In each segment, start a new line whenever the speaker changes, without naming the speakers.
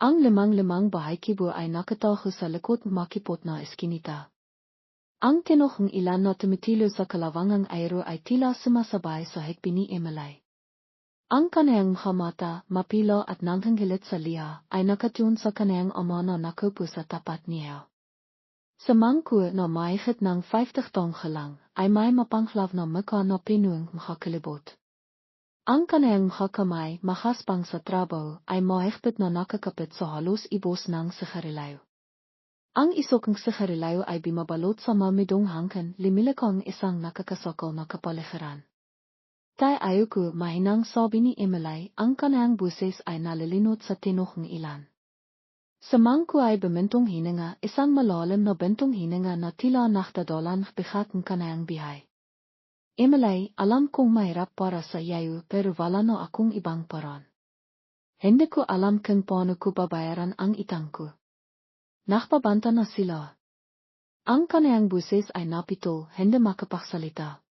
Ang lemang bahakibu ay nakatago sa likod makipot na eskinita. Ang tinohong ilan na tumitilo sa kalawangang ayro ay tila sumasabay sa hikbi ni Emily. Ang kanayang mata, mapilo at nanghanggilit sa liha ay nakatun sa kanayang ama na nakupo sa tapat niya. Sa mangku na mahigit ng 50 taong gelang ay may mapanglaw na mukha na pinuwang makakalibot. Ang kanayang kamay makaspang sa trabaho ay mahigpit na nakakapit sa halos ibos ng sigarilyo. Ang isokang sigarilyo ay bimabalot sa mamidong hangkan limilakang isang nakakasakal na kapaligiran. Tay ayoko mahinang sabi ni Emily, ang kanayang buses ay nalilinot sa tinohong ilan. Sa mangku ay bemintong hininga, isang malalim na bentong hininga na tila nakdadalan bigat ng kanayang bihay. Emily, alam kong mahirap para sa iyo pero wala na akong ibang paraan. Hindi ko alam kung paano ko babayaran ang itang ko. Nakpabanta na sila. Ang kanayang buses ay napito, hindi makapagsalita.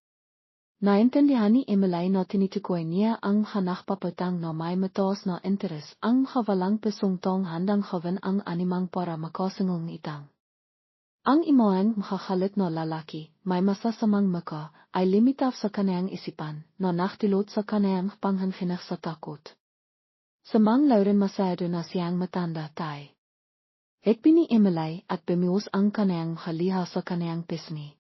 Naintindihan ni Emily na tinitukoy niya ang hanakpapatang na may mataas na interes ang hawalang pesungtong handang hawan ang animang para makasangong itang. Ang imaang makakalit na lalaki, may masasamang mukha, ay limitaw sa kanayang isipan, na naktilot sa kanayang panghanhinag sa takot. Samang lauren masayado na siyang matanda tay. Hikbi ni Emily at bemius ang kanayang haliha sa kanayang pisngi.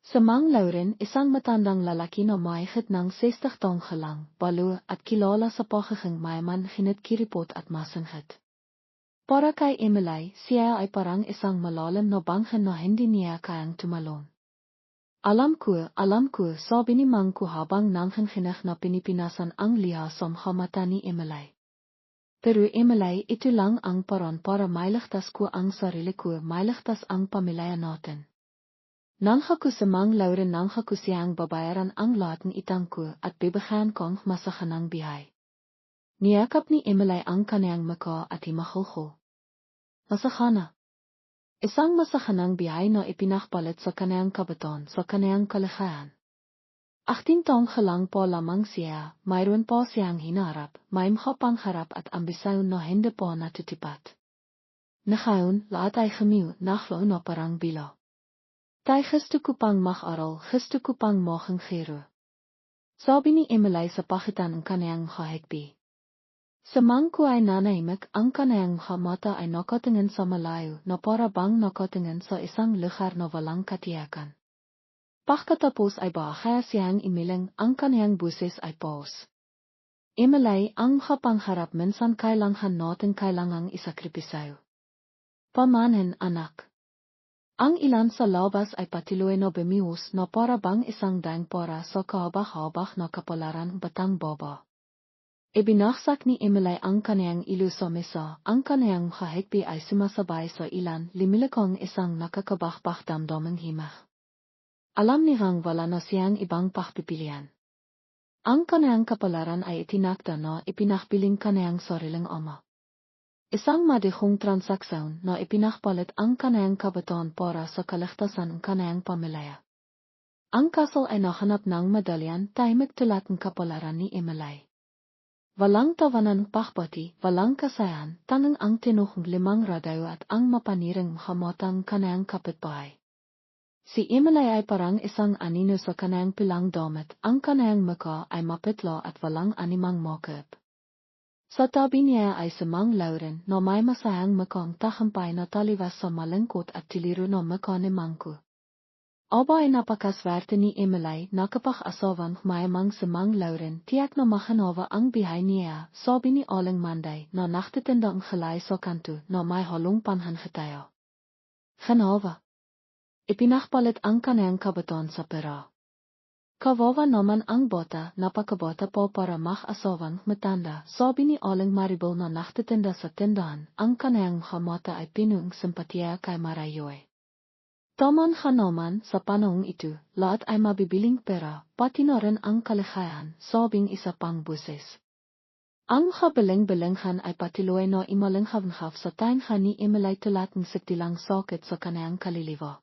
Samang lauren isang matandang lalaki na mahigit ng 60 taong gelang, balo at kilala sa pagiging mayaman kiripot at masanghat. Para kay Emily, siya ay parang isang malalim na banghan na hindi niya kayang tumalon. Alam ko, sabi ni Mangku habang nanghanhinag na pinipinasan ang liha sa mata ni Emily. Pero Emily, ito lang ang paraan para mailigtas ko ang sarili ko, mailigtas ang pamilya natin. Nangha ko samang lauren nangha ko siyang babayaran ang lahat ng itang ko at bibigyan kong masahan ng bihay. Niyakap ni Emily ang kanayang mukha at himakulko. Masahana. Isang masahan ng bihay na ipinakpalit sa kanayang kabaton sa kanayang kaligayahan. 18 taong gelang pa lamang siya, mayroon pa siyang hinarap, may makapangarap at ambisyon na hindi pa natutipat. Ngayon, lahat ay gemiw, nachlo na parang bilo. Tay gusto ko pang mag-aral, gusto ko pang mag-gero. Sabi ni Emily sa pagitan ng kanayang hahigbi. Sa mangku ay nanahimik, ang kanayang mata ay nakatingin sa malayo na para bang nakatingin sa isang lugar na walang katiyakan. Pagkatapos ay bahaya siyang imiling, ang kanayang buses ay pause. Emily, ang makapangarap minsan kailangan natin kailangang isakripisyo. Pamanin, anak. Ang ilan sa labas ay patuloy na bemius na para bang isang dang para sa kahabak-habak na kapalaran batang baba. Ibinaksak ni Emily ang kanayang ilo sa mesa, ang kanayang hahigbi ay sumasabay sa ilan, limilakong isang nakakabakbak damdamang himah. Alam niyang wala na siyang ibang pagpipilian. Ang kanayang kapalaran ay itinakda na ipinakpiling kanayang sariling ama. Isang madihong transaksyon na ipinakpalit ang kanayang kabataan para sa kaligtasan ng kanayang pamilya. Ang kasal ay nahanap ng medalyan tahimik tulad ng kapalaran ni Emily. Walang tawanan pakbati, walang kasayan, tangang ang tinuhong 5 radayo at ang mapaniring mahamatang kanayang kapitbahay. Si Emily ay parang isang anino sa kanayang pilang damit, ang kanayang mukha ay mapitla at walang animang makeup. Sa tabi niya ay samang lauren na may masayang mukhang tahampay na taliwas sa malangkot at tiliro na mukha ni Mangku. Aba ay napakaswerte ni Emily na kapag-asawan mayamang samang lauren tiyak na mahanawa ang bihay niya, sabi ni Aling Manday na naktitinda ang halay sa kanto na may halong panhanghatayo. Hanawa. Ipinakpalit ang kanayang kabaton sa pera. Kawawa naman ang bata, napakabata po para mag-asawang matanda, sabi ni Aling Maribel na naktitinda sa tindahan, ang kanayang mata ay pinuong simpatiya kay Marayoy. Taman ka naman, sa panahong ito, lahat ay mabibiling pera, pati na rin ang kaligayahan, sabing isa pang buses. Ang kabiling-bilinghan ay patiloy na imalinghav-nghav sa tainha ni Emily tulad ng siktilang sakit sa kanayang kaliliwa.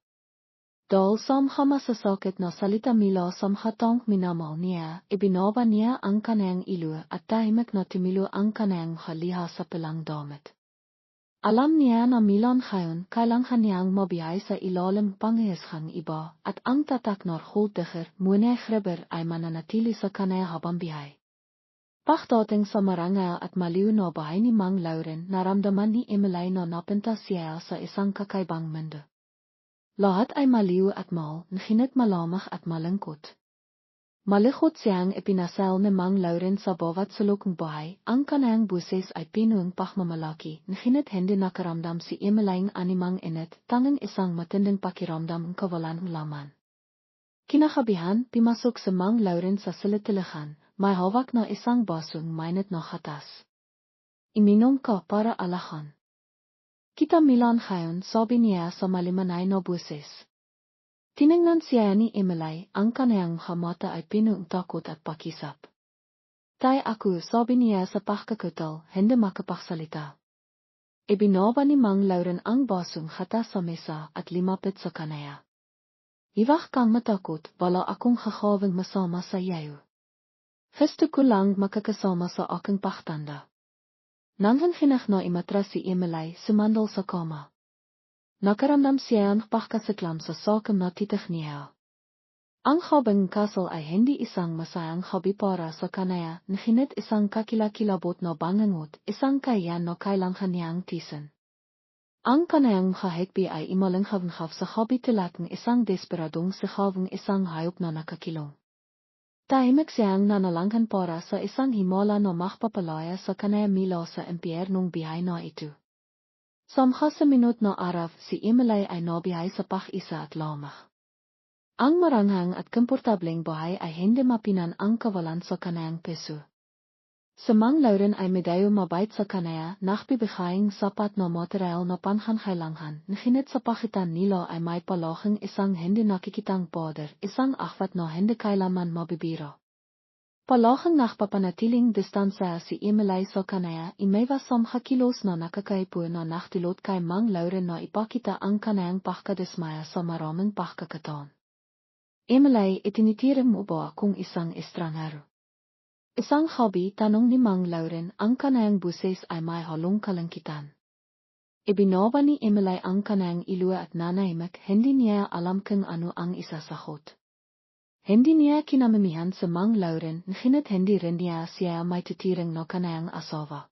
Dahil sa masasakit na salita mila sa hatang minamaw niya, ibinaba niya ang kanayang ilo at tahimik na tumilo ang kanayang haliha sa pilang damit. Alam niya na Milan ngayon, kailangan niyang mabihay sa ilalim pangyayasang iba, at ang tatak nor huldiger, muna gribber ay mananatili sa kanaya habang bihay. Pagdating sa marangal at maliw na bahay ni Mang Lauren, naramdaman ni Emily na napunta siya sa isang kakaibang mundo. Lahat ay maliw at mahal, ngunit malamig at malungkot. Malikot siyang ipinasal ni Mang Lauren sa bawat sulok ng bahay, ang kanayang buses ay pinuong pagmamalaki, ngunit hindi nakaramdam si Emily ng animang init, tanging isang matinding pakiramdam ng kawalan ng laman. Kinakabihan, pimasok si Mang Lauren sa silid-tilihan, may hawak na isang basong mainit na gatas. Iminom ka para alahan. Kita Milan ngayon, sabi niya sa malimanay na buses. Tiningnan siya ni Emily, ang kanayang mata ay pinuong takot at pakisap. Tay ako, sabi niya sa pagkakutal, hindi makapagsalita. Ibinaba ni Mang Lauren ang basong gatas sa mesa at limapit sa kanaya. Iwag kang matakot, wala akong gagawing masama sa iyo. Gusto ko lang makakasama sa aking pagtanda. Nanging hinag na imatras si Emily, sumandal sa kama. Nakaramdam siya ang pagkasiklam sa sakam na titig niya. Ang habang kasal ay hindi isang masayang hobby para sa kanaya, ngunit isang kakilakilabot na bangangot, isang kayan na kailangan niyang tisan. Ang kanayang kahigpi ay imalanghab-nghab sa hobby tilat ng isang desperadong sihabang isang hayop na nakakilong. Tahimik siyang nanalanghan para sa isang himala na makpapalaya sa kanaya mila sa impyernong bihay na ito. Samha sa minut na araw, si Emily ay nabihay sa pag-isa at lamang. Ang maranghang at komportableng bahay ay hindi mapinan ang kawalan sa kanayang peso. Si Mang Lauren ay medayo mabait sa kanaya, nagbibigaying sapat na material na panghangailangan, ngunit sa pagitan nila ay may palaging isang hindi nakikitang pader, isang akwat na hindi kailanman mabibiro. Palaging nagpapanatiling distansya si Emily sa kanaya, imewas kilos na nakakaipo na nakdilot kay Mang Lauren na ipakita ang kanayang pagkadismaya sa maraming pagkakataon. Emily, itinitira mo ba kung isang estranghero? Isang hobby, tanong ni Mang Lauren, ang kanayang buses ay may halong kalangkitan. Ibinaba ni Emily ang kanayang ilua at nanahimik, hindi niya alam kung ano ang isasagot. Hindi niya kinamamihan sa Mang Lauren, ngunit hindi rin niya siya may titiring na kanayang asawa.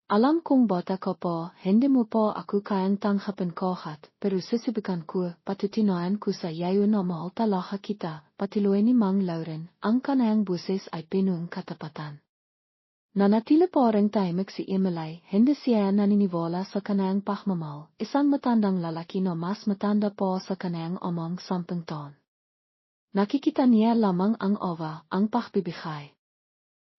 Alam kong bata ka pa, hindi mo pa ako kayang tanggapin kahit, pero susubukan ko, patutinayan ko sa iyo na mahal talaga kita, patiloy ni Mang Lauren, ang kanayang buses ay pinuong katapatan. Nanatili pa rin tahimik si Emily, hindi siya naniniwala sa kanayang pagmamahal, isang matandang lalaki na mas matanda pa sa kanayang amang 10 taon. Nakikita niya lamang ang awa, ang pagbibigay.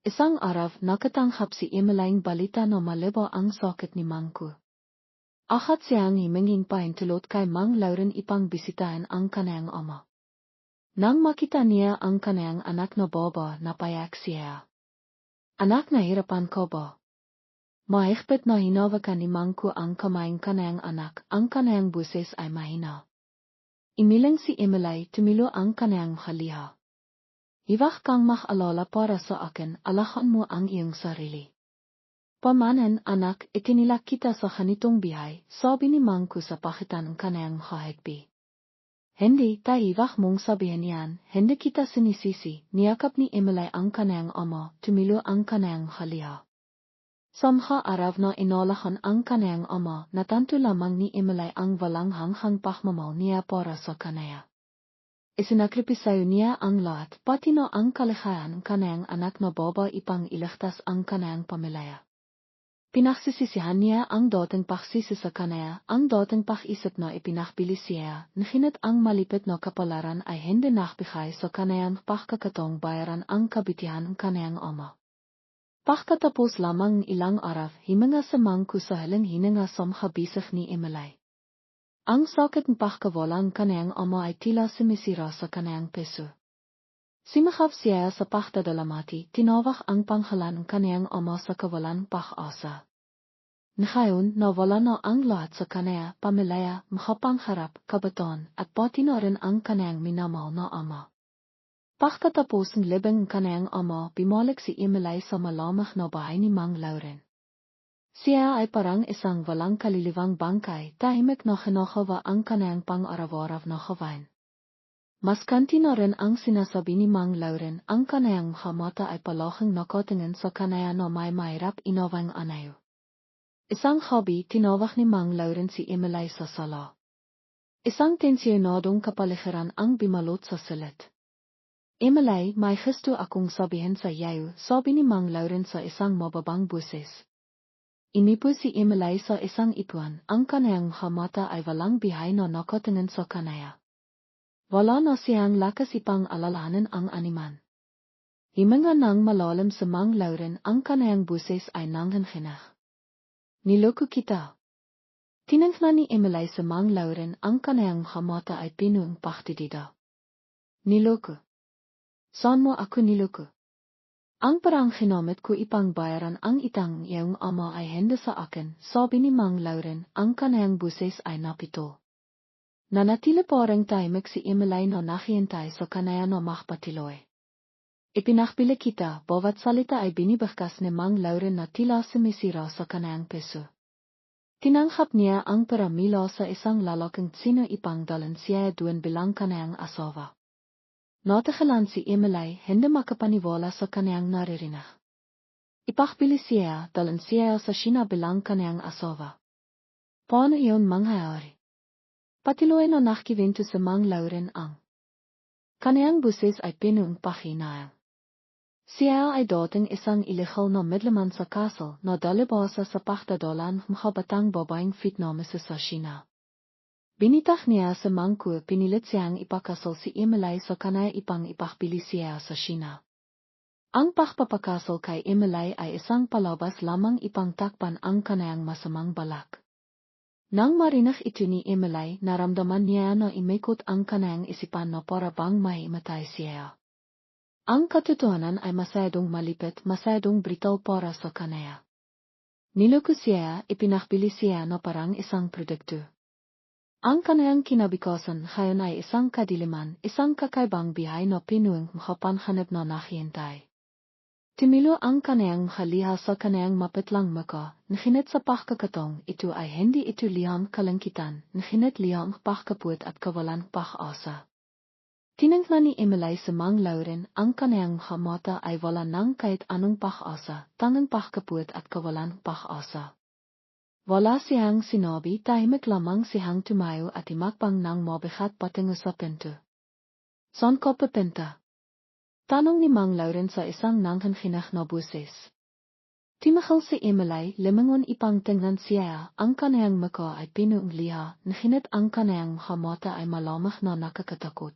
Isang araw, nakatanggap si Emily ng balita na maliba ang sakit ni Mangko. Ahat siyang himinging pahintulot kay Mang Lauren ipang bisitahin ang kanayang ama. Nang makita niya ang kanayang anak na baba, napayak siya. Anak, nahirapan ka ba? Mahigpit na hinawakan ni Mangko ang kamay ng kanayang anak, ang kanayang buses ay mahina. Imiling si Emily, tumilo ang kanayang haliha. Iwag kang mag-alala para sa akin, alahan mo ang iyong sarili. Pamanan, anak, itinilak kita sa ganitong bihay, sabi ni Mangko sa pagitan ng kanayang kahigpi. Hindi, iwag mong sabihin yan, hindi kita sinisisi, niyakap ni Emily ang kanayang ama, tumilo ang kanayang haliha. Samha araw na inalahan ang kanayang ama, natanto lamang ni Emily ang walang hanghang pagmamahal niya para sa kanaya. Isinakripisayo niya ang lahat, pati na ang kaligayahan ng kanayang anak na baba ipang iligtas ang kanayang pamilya. Pinagsisisihan niya ang dating pagsisi sa kanaya, ang dating pag-isip na ipinakbili siya, ngunit ang malipit na kapalaran ay hindi nakbigay sa kanayang pagkakataong bayaran ang kabitihan ng kanayang ama. Pagkatapos lamang ilang araw, himinga sa Mangko sa halang hininga samhabisag ni Emily. Ang sakit ng pagkawalang kanayang ama ay tila sumisira sa kanayang peso. Simakap siya sa pagdadalamati, tinawag ang panghalan ng kanayang ama sa kawalan pag-asa. Ngayon, nawala na ang lahat sa kanaya, pamilya, makapangharap, kabaton, at pati na rin ang kanayang minamahal na ama. Pagkatapos ng libing kanayang ama, bumalik si Emily sa malamig na bahay ni Mang Lauren. Sia ay parang isang walang kaliliwang bangkay, tahimik na kinukuha ang kanayang pang-araw-araw na kawain. Maskanti na rin ang sinasabi ni Mang Lauren, ang kanayang mata ay palahing nakatingin sa kanaya na may mahirap inawang anayo. Isang hobby, tinawag ni Mang Lauren si Emily sa sala. Isang tensyonadong kapaligiran ang bimalot sa silid. Emily, may gusto akong sabihin sa iyo, sabi ni Mang Lauren sa isang mababang buses. Imipo si Emily sa isang ipuan, ang kanayang mata ay walang bihay na nakatingin sa kanaya. Wala na siyang lakas ipang alalahanin ang animan. Himinga nang malalim sa Mang Lauren, ang kanayang buses ay nanghinhinah. Niloko kita. Tinangna ni Emily sa Mang Lauren, ang kanayang mata ay pinuong paktidida. Niloko. Saan mo ako niloko? Ang parang ginamit ko ipang bayaran ang itang iyong ama ay hindi sa akin, sabi ni Mang Lauren, ang kanayang buses ay napito. Nanatili parang tahimik si Emily na naghihintay sa kanaya na makapatiloy. Ipinakpili kita, bawat salita ay binibigkas ni Mang Lauren na tila sumisira sa kanayang peso. Tinanghap niya ang paramila sa isang lalaking sino ipang dalan siya doon bilang kanayang asawa. Natagalan si Emily, hindi makapaniwala sa kanayang naririnig. Ipakpili siya, dalan siya sa China bilang kanayang asawa. Paano iyon mangyayari? Patiloy na nakikwento sa Mang Lauren ang kanayang buses ay pinuong pahinayang. Siya ay dating isang illegal na midlaman sa castle na dalibasa sa paktadalan makabatang babaeng Vietnamese sa China. Binitah niya sa mangko pinilit siyang ipakasal si Emily sa kanaya ipang ipakpili siya sa China. Ang pakpapakasal kay Emily ay isang palabas lamang ipang takpan ang kanayang masamang balak. Nang marinig ito ni Emily, naramdaman niya na imikot ang kanayang isipan na para bang maimatay siya. Ang katotohanan ay masyadong malipit, masyadong brutal para sa kanaya. Niloko siya, ipinakbili siya na parang isang produkto. Ang kanayang kinabukasan ngayon ay isang kadiliman, isang kakaibang bihay na pinuong makapanhanap na naghihintay. Timilo ang kanayang haliha sa kanayang mapitlang maka, nahinit sa pakakatong, ito ay hindi ito liham kalangkitan, nahinit liham pakaput at kawalan pakasa. Tinangna ni Emily sa Mang Lauren, ang kanayang mata ay wala nang kahit anong pakasa, tangang pakaput at kawalan pakasa. Wala siyang sinabi, tahimik lamang siyang tumayo at imakbang ng mabigat patungo sa pinto. Saan ka pupunta? Tanong ni Mang Lauren sa isang nanghinhinah na buses. Timakal si Emily, limangon ipang tingnan siya, ang kanayang maka ay pinuong liha, nahinit ang kanayang mata ay malamang na nakakatakot.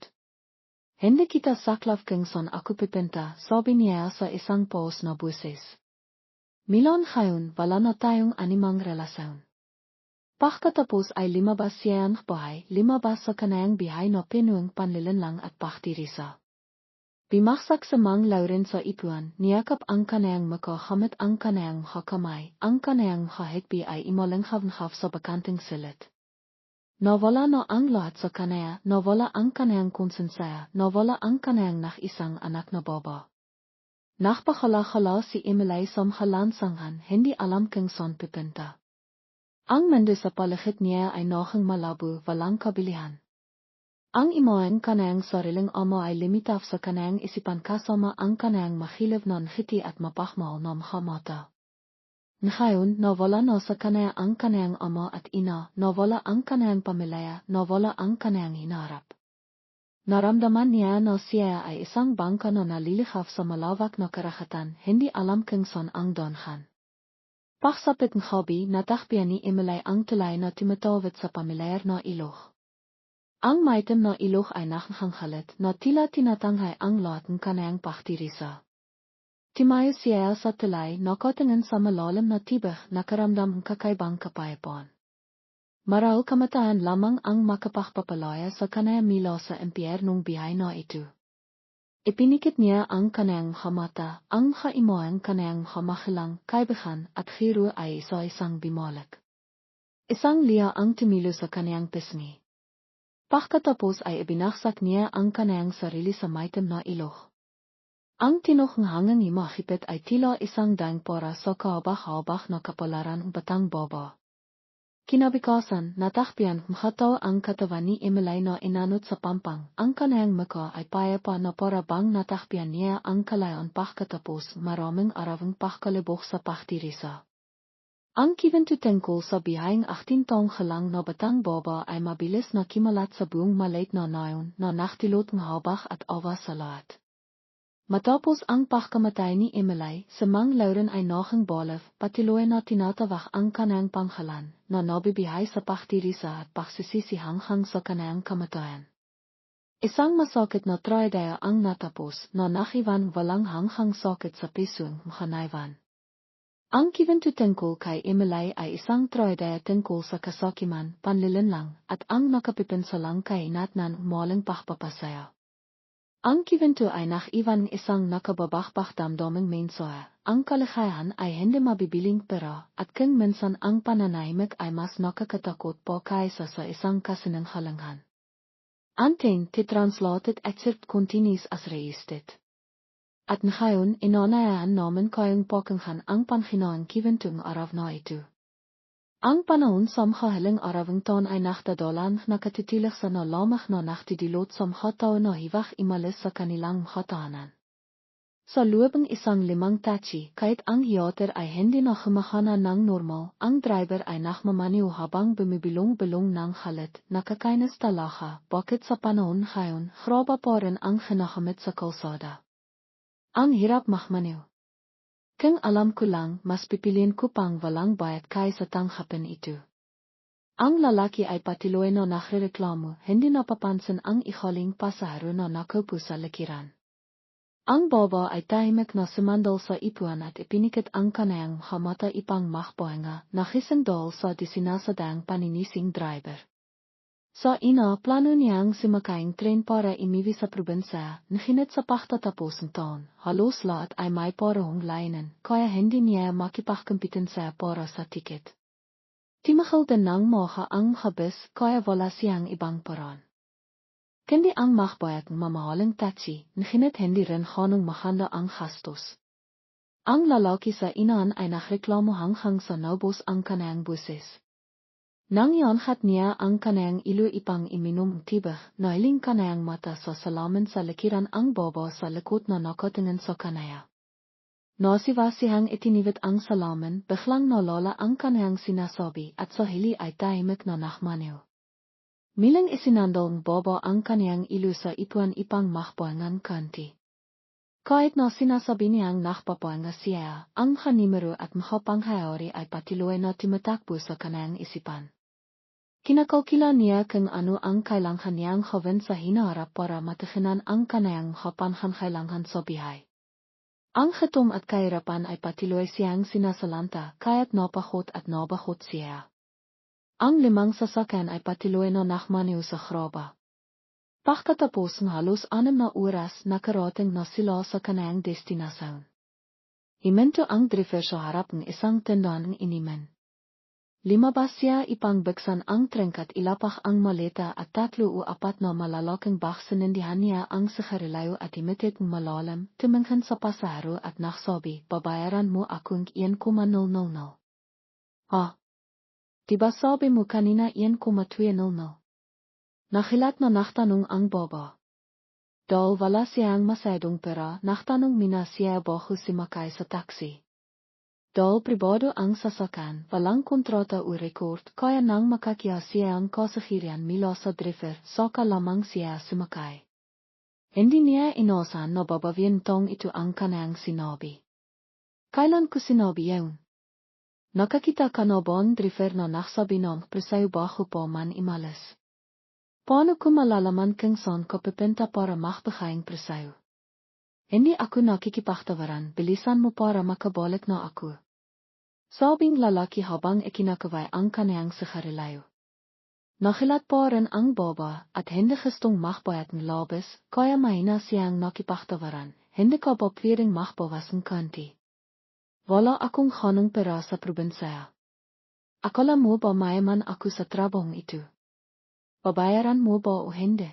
Hindi kita saklaw kung saan ako pupunta, sabi niya sa isang paus na buses. Milon ngayon, wala na tayong animang relasyon. Pagkatapos ay limabas siya ang bahay, limabas sa kanayang bihay na pinuong panlilinlang at paktirisa. Bimaksak sa Mang Lauren sa ipuan, niyakap ang kanayang maka hamit ang kanayang hakamay, ang kanayang hahigbi ay imalanghav-nghav sa bakanting silid. Nawala na ang lahat sa kanaya, nawala ang kanayang konsensaya, nawala ang kanayang isang anak na baba. Nakpakala-kala si Emily sa makalansangan, hindi alam kung saan pupunta. Ang mundo sa paligid niya ay naging malabo, walang kabilihan. Ang imahen kanayang sariling ama ay limitaf sa kanayang isipan kasama ang kanayang mahilig na ngiti at mapahmal na mata. Ngayon, nawala na sa kanaya ang kanayang ama at ina, nawala ang kanayang pamilya, nawala ang kanayang hinarap. Naramdaman niya na siya ay isang bangka na nalilihaf sa malawak na karagatan, hindi alam kung saan ang donhan. Pagsapit ng hobby, natakpian ni Emily ang tulay na tumatawid sa pamilyar na ilog. Ang maitim na ilog ay nakanghalit na tila tinatanghay ang lahat ng kanayang paktirisa. Timayo siya sa tulay, nakatingin sa malalim na tibig, nakaramdam ng kakaibang kapayapaan. Marahil kamatayan lamang ang makapagpapalaya sa kanayang mila sa impyernong bihay na ito. Ipinikit niya ang kanayang mata, ang maimahan kanayang makilang, kaibigan at hiro ay isa-isang bimalik. Isang liya ang tumilo sa kanayang pisngi. Pagkatapos ay ibinaksak niya ang kanayang sarili sa maitim na ilog. Ang tinoch ng hanggang imahipit ay tila isang daing para sa kahabak-habak na kapalaran ng batang baba. Kinabukasan, natakpian mahataw ang katawan ni Emily na inanot sa pampang. Ang kanayang mukha ay payapa na para bang natakpian niya ang kalayon pagkatapos maraming arawang pagkalibok sa pagtirisa. Ang kiventu tungkol sa bihayang 18 taong gelang na batang baba ay mabilis na kimalat sa buong maliit na nayon na naktilot ng habak at awa sa lahat. Matapos ang pagkamatay ni Emily, si Mang Lauren ay nagang balaf, patuloy na tinatawag ang kanayang panghalan, na nabibihay sa pagtirisa at pagsisisi hanggang sa kanayang kamatayan. Isang masakit na tragedya ang natapos, na nakiwan walang hanggang sakit sa pisong makanaywan. Ang kiventu tungkol kay Emily ay isang tragedya tungkol sa kasakiman, panlilinlang, at ang nakapipinsalang kay natnan umaling pagpapasaya. Ang kiventu ay nakiwan isang nakababakbak damdaming mensahe. Ang kaligayahan ay hindi mabibiling pera at kung minsan ang pananahimik ay mas nakakatakot pa kaysa sa isang kasinanghalangan. Antin, translated excerpt continues as reistet. At ngayon, inanayaan namin kayong pakinggan ang panghinaang kiventung araw na ito. Ang panahon sa makahaling arawang taon ay nakdadalang nakatitilig sa nalamang na naktidilot sa makataw na hiwag imalis sa kanilang makatahanan. Sa loob ng 5 tachi, kahit ang hiyater ay hindi na kumahana ng normal, ang driver ay nakmamaniw habang bumibilong-bilong ng halit, nakakainis talaga, bakit sa panahon ngayon, graba pa rin ang kinakamit sa kalsada. Ang hirap makmaniw. Kung alam ko lang, mas pipiliin ko pang walang bayad kaysa tanggapin ito. Ang lalaki ay patuloy na nagrereklamo, hindi napapansin ang ikaling pasahero na nakaupo sa likiran. Ang baba ay tahimik na sumandal sa ipuan at ipinikit ang kanayang mata ipang makpahinga, nakisandal sa disinasadang paninising driver. Sa plano niyang sumakayang tren para imiwi sa probinsya, nahinit sa pagtatapos ng taon, halos lahat ay may parehong layunin, kaya hindi niya makipagkompetensya para sa tiket. Timahal din ng mga ang habis, kaya wala siyang ibang paraan. Kundi ang makbayad ng mamahaling taxi, nahinit hindi rin ganong mahanda ang gastos. Ang lalaki sa inaan ay nagreklamo hanggang sa naubos ang kanayang buses. Nang iangat niya ang kanayang ilo ipang iminom tibah, nahiling kanayang mata sa salamin sa likiran ang baba sa likod na nakatingin sa kanaya. Nasivasihang itinibit ang salamin, biglang nalala ang kanayang sinasabi at sa hili ay tahimik na nakmaniw. Milang isinandal ng baba ang kanayang ilo sa ipuan ipang makpahingan kanti. Kahit na sinasabi niyang nakpapahinga siya, ang kanimero at makapanghayari ay patuloy na tumatakbo sa kanayang isipan. Kinakilala niya kung ano ang kailangan niyang gawin sa hinaharap para matiginan ang kanayang kapanghangailangan sa bihay. Ang gutom at kahirapan ay patuloy siyang sinasalanta kaya't napakot at nabakot siya. Ang 5 sasakyan ay patuloy na nakmaniw sa graba. Pagkatapos ng halos 6 na oras nakarating na sila sa kanayang destinasyon. Himinto ang driver sa harap ng isang tindahan ng iniman. Limabas siya ipang buksan ang trengkat ilapak ang maleta at 3 o 4 na malalaking baksanindihan niya ang sigarilyo at imitit ng malalim, tumingin sa pasahero at nagsabi, babayaran mo akong 1,000. Ha? Diba sabi mo kanina 1,200? Nakilat na nagtanong ang baba. Dahil wala siyang masyadong pera, nagtanong mina siya bago sumakay sa taxi. Dahil pribado ang sasakyan, walang kontrata o record, kaya nang makakya siya ang kasahirian mula sa driver, saka lamang siya sumakay. Hindi niya inasahan na babawiin tong ito ang kanayang sinabi. Kailan ko sinabi yun? Nakakita ka na ba ang driver na nagsabi ng presayo bago pa man imalis? Paano ko malalaman kung saan ko pipinta para makbigay ang presayo? Hindi ako nakikipagtawaran, bilisan mo para makabalik na ako. Sabing lalaki habang ikinakaway ang kanayang sigarilyo. Nakilat pa rin ang baba at hindi gustong makbayad ng labis, kaya mahina siyang nakipagtawaran, hindi ka ba pwedeng makbawas ng kanti? Wala akong ganong pera sa probinsya. Akala mo ba mayaman ako sa trabahong ito? Babayaran mo ba o hindi?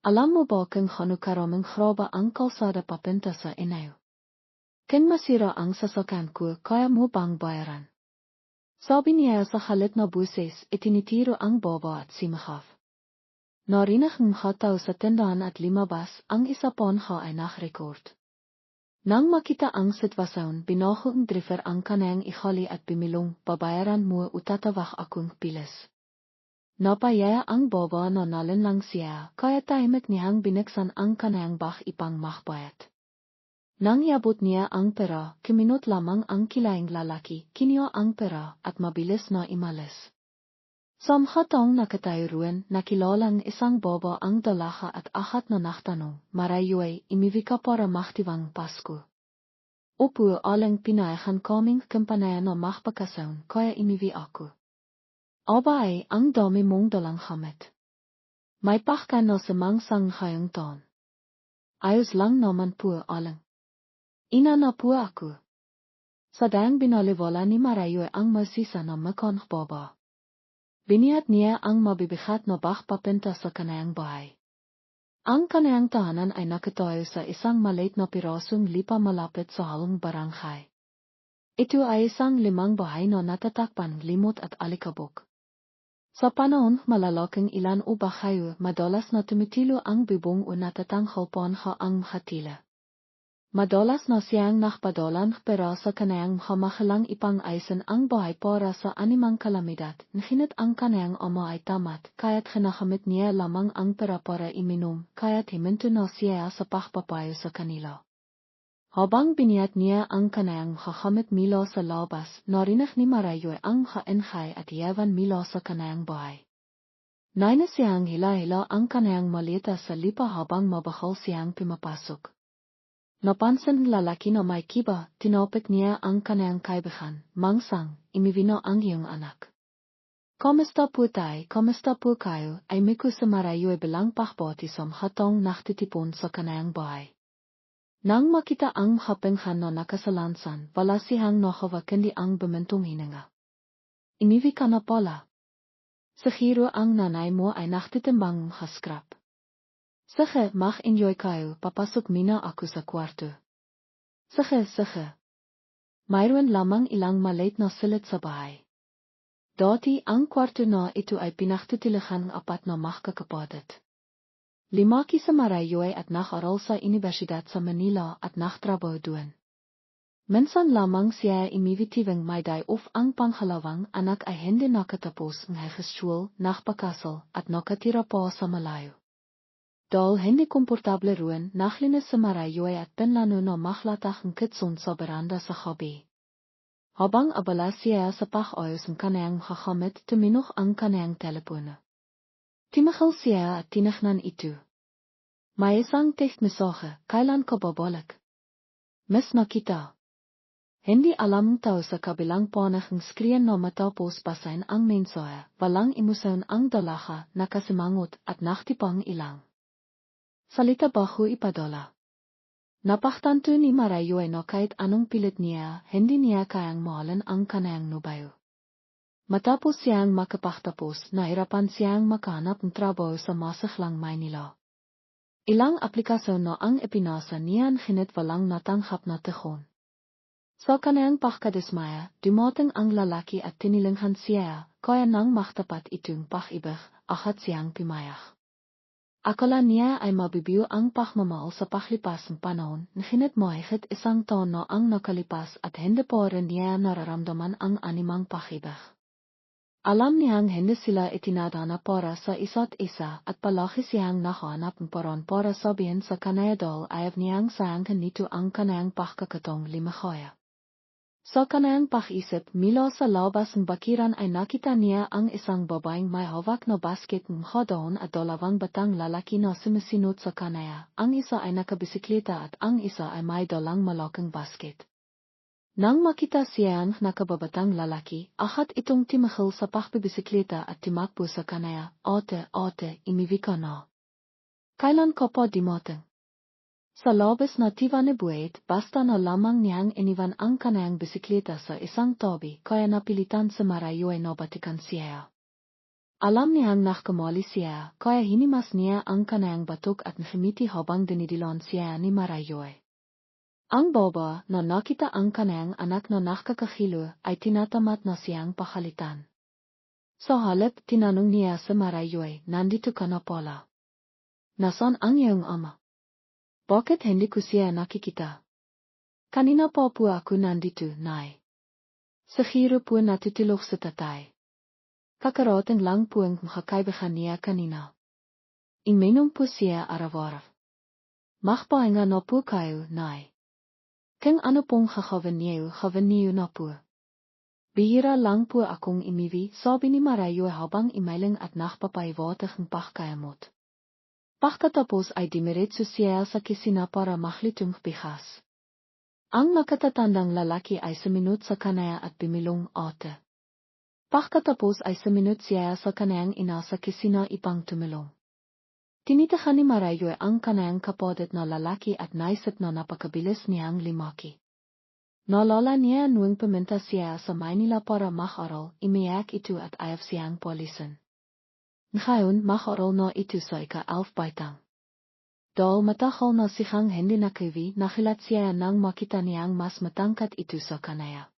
Alam mo bakeng hanu karaming grabe ang kalsada papunta sa inyo. Ken masira ang sasakyan ko kaya mo bang bayaran? Sabi niya sa halit na buses itinitiro ang baba at simahaf. Narinig ng hataw sa tindahan at limabas ang isa pon ay nakrecord. Nang makita ang sitwasyon, binaho ang driver ang kanang ihali at bimilong, babayaran mo utatawak akong pilis. Napaya ang baba na nalin lang siya, kaya tahimik niyang bineksan ang kanang bak ipang makbayat. Nang iabot niya ang pera, kiminot lamang ang kilaing lalaki, kinyo ang pera at mabilis na imalis. Sa hatong nakatayruan, nakilalang isang baba ang dalaga at ahat na naktanong, marayuay, imivika para maktiwang Pasko. Opo alang pinayahan kaming kampanayan na makpakasaun, kaya imivi ako. Abay, ang dami mong dalang hamit. May pakka na sa mangsang hayang taon. Ayos lang naman po alang. Ina na po ako. Sa dayang binaliwala ni Marayoy ang masisa na makan baba. Binihat niya ang mabibigat na bak papunta sa kanayang bahay. Ang kanayang tahanan ay nakatayo sa isang maliit na pirasong lipa malapit sa halong barangay. Ito ay isang limang bahay na natatakpan limot at alikabok. Sa panahon malalaking ilan o bahayo, madalas na tumitilo ang bibong o natatanghal ang hatila. Madalas na siyang nakpadalan pera sa kanayang hamahalang ipang aysan ang bahay para sa animang kalamidad, nahinit ang kanayang ama ay tamat, kaya't hinakamit niya lamang ang pera para iminom, kaya't himinto na siya sa pakpapayo sa kanila. Habang biniyat niya ang kanayang hakamit milo sa labas, narinig ni Marayoy ang haenhay at yawan milo sa kanayang bahay. Naina siyang hila-hila ang kanayang malita sa lipa habang mabahal siyang pumapasok. Napansin ng lalaki na may kiba, tinopik niya ang kanayang kaibigan, Mangsang, imivino ang iyong anak. Kamusta po tay, kamusta po kayo, ay miku sa Marayoy bilang pakboti som hatong naktitipon sa kanayang bahay. Nang makita ang hapenghan na nakasalansan, wala siyang nakawa kundi ang bumintong hininga. Iniwi ka na pala. Siguro ang nanay mo ay naktitimbang haskrap. Sige, mag-enjoy kayo, papasok mina ako sa kwarto. Sige. Mayroon lamang ilang maliit na silid sa bahay. Dati ang kwarto na ito ay pinaktutilihan ng apat na makakapadat. Limaki sa Marayoy at nag-aral sa Universidad sa Manila at nagtrabaho doon. Minsan lamang siya imivitivang may day of ang panghalawang anak ay hindi nakatapos ng high-school, nakpakasal at nakatira pa sa malayo. Dahil hindi komportable roon, naglinis sa Marayoy at pinlano na maklatag ng kitson sa beranda sa gabi. Habang abala siya sa pag-ayos ng kanayang hakamit, tuminok ang kanayang telepono. Timahal siya at tinahnan ito. May isang text mensahe, kailan ka babalik? Miss na kita. Hindi alam tao sa kabilang panah ng skrien na matapos basahin ang mensahe, walang emoson ang dalaga, nakasimangot at naktipang ilang salita bago ipadala. Napaktanto ni Marayoy na kahit anong pilit niya, hindi niya kayang mahalin ang kanayang nubayo. Matapos siyang makapagtapos, nahirapan siyang makahanap ng trabaho sa masaklang Maynila. Ilang aplikasyon na ang ipinasa niyan hinit walang natanghap na tehon. Sa kanayang pagkadismaya, dumating ang lalaki at tinilinghan siya, kaya nang maktapat itong pag-ibig, akat siyang pimayak. Akala niya ay mabibiyo ang pagmamahal sa paglipas ng panahon, hinit mahigit isang taon na ang nakalipas at hindi pa rin niya nararamdaman ang animang pag-ibig. Alam niyang hindi sila itinadhana para sa isa't isa at palagi siyang nakahanap ng paraan para sabihin sa kanaya dahil ayaw niyang sayangin nito ang kanayang pagkakataong limahaya. Sa kanayang pag-isip mula sa labas ng bakiran ay nakita niya ang isang babaeng may hawak na basket ng hadon at dalawang batang lalaki na sumisinot sa kanaya. Ang isa ay nakabisikleta at ang isa ay may dalang malaking basket. Nang makita siya ang nakababatang lalaki, akat itong timahal sa pakbibisikleta at timakbo sa kanaya, ate, imiwi ka na. Kailan ka pa dimating? Sa labas na tiwan ni buwet, basta na lamang niyang iniwan ang kanayang bisikleta sa isang tabi, kaya napilitan sa Marayoy na batikan siya. Alam nihang nach kamali siya, kaya hinimas niya ang kanayang batok at nahimiti habang dinidilon siya ni Marayoy. Ang baba na nakita ang kanayang anak na nakakahilo ay tinatamat na siyang pakalitan. Sa halip tinanong niya sa Marayoy, nandito ka na pala. Nasaan ang iyong ama? Bakit hindi ko siya nakikita? Kanina pa po ako nandito, nay. Sa hiro po natutulog sa tatay. Kakarating lang po ang makakaibahan niya kanina. Iminom po siya araw-araw. Makpahinga na po kayo, nay. Kung ano pong gagawin niyo na po. Bihira lang po akong imiwi, sabi ni Marayo habang imailing at nakpapaiwatig ang pakayamot. Pagkatapos ay dimiretso siya sa kusina para maglutong bigas. Ang nakatatandang lalaki ay suminut sa kanaya at bimilong ate. Pagkatapos ay suminut siya sa kanayang ina sa kusina ipang tumulong. Tinitahan ni Marayo ang kanayang kapatid na lalaki at naisip na napakabilis niyang limaki. Naalala niya nuwing pumunta siya sa Maynila para mag-aral, imiyak ito at ayaw siyang polisin. Ngayon mag-aral na ito sa ika-11 baitang. Dahil matagal na siyang hindi nakiwi, nakilat siya nang makita niyang mas matangkat ito sa kanaya.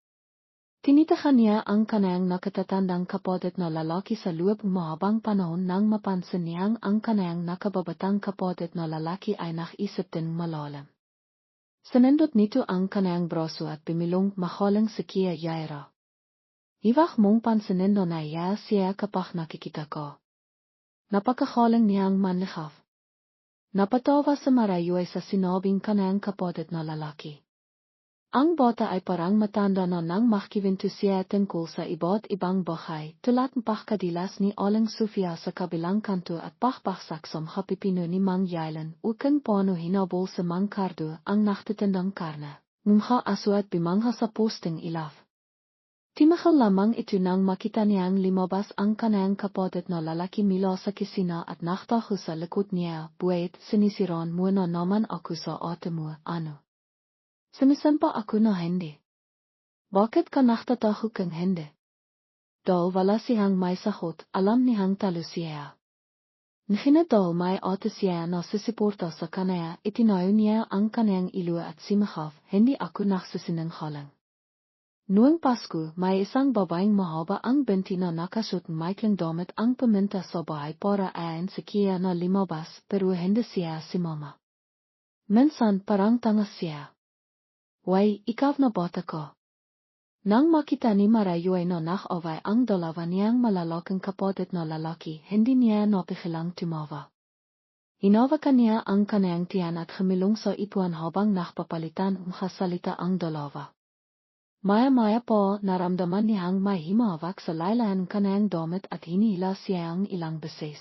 Tinitahan niya ang kanayang nakatatandang kapatid na lalaki sa loob ng mahabang panahon nang mapansin niyang ang kanayang nakababatang kapatid na lalaki ay naisip din malalim. Sinindot nito ang kanayang braso at bimilong mahalang sa Kia Yaira. Iwak mong pansinin na naya siya kapag nakikita ko. Napakahalang niyang manlihaf. Napatawa sa Marayo ay sa sinabing kanayang kapatid na lalaki. Ang bata ay parang matanda na nang makikwento siya tungkol sa iba't ibang bahay, tulad ng pagkadilas ni Aling Sofia sa kabilang kanto at pagpaksak sa hapipino ni Mang Yailan o kung paano hinabol sa Mang Cardo ang naktatandang karna, ngumha aso at bimangha sa posting ilaf. Timahal lamang ito nang makita niyang limabas ang kanayang kapatid na lalaki mula sa kusina at naktaho sa likod niya, buwait, sinisiran mo na naman ako sa ate mo, ano? Sumisampa ako na hindi. Bakit ka naktataho kang hindi? Dahil wala siyang may sahot, alam niyang talo siya. Dahil may ate siya na susuporta sa kanaya, itinayo niya ang kanayang ilo at simahaf, hindi ako nagsasinanghalang. Noong Pasko, may isang babaeng mahaba ang binti na nakasuot ng maikling damit ang pumunta sa bahay para ayan si Kia na limabas, pero hindi siya si Mama. Minsan parang tanga siya. Way, ikaw na bata ko. Nang makita ni Marayo ay na nakaway ang dalawa niyang malalaking kapatid na lalaki, hindi niya napigilang tumawa. Hinawakan niya ang kanayang tiyan at humilong sa ipuan habang nakpapalitan kasalita ang dalawa. Maya-maya po naramdaman niyang may himawak sa laylayan kanayang damit at hinihila siyang ilang beses.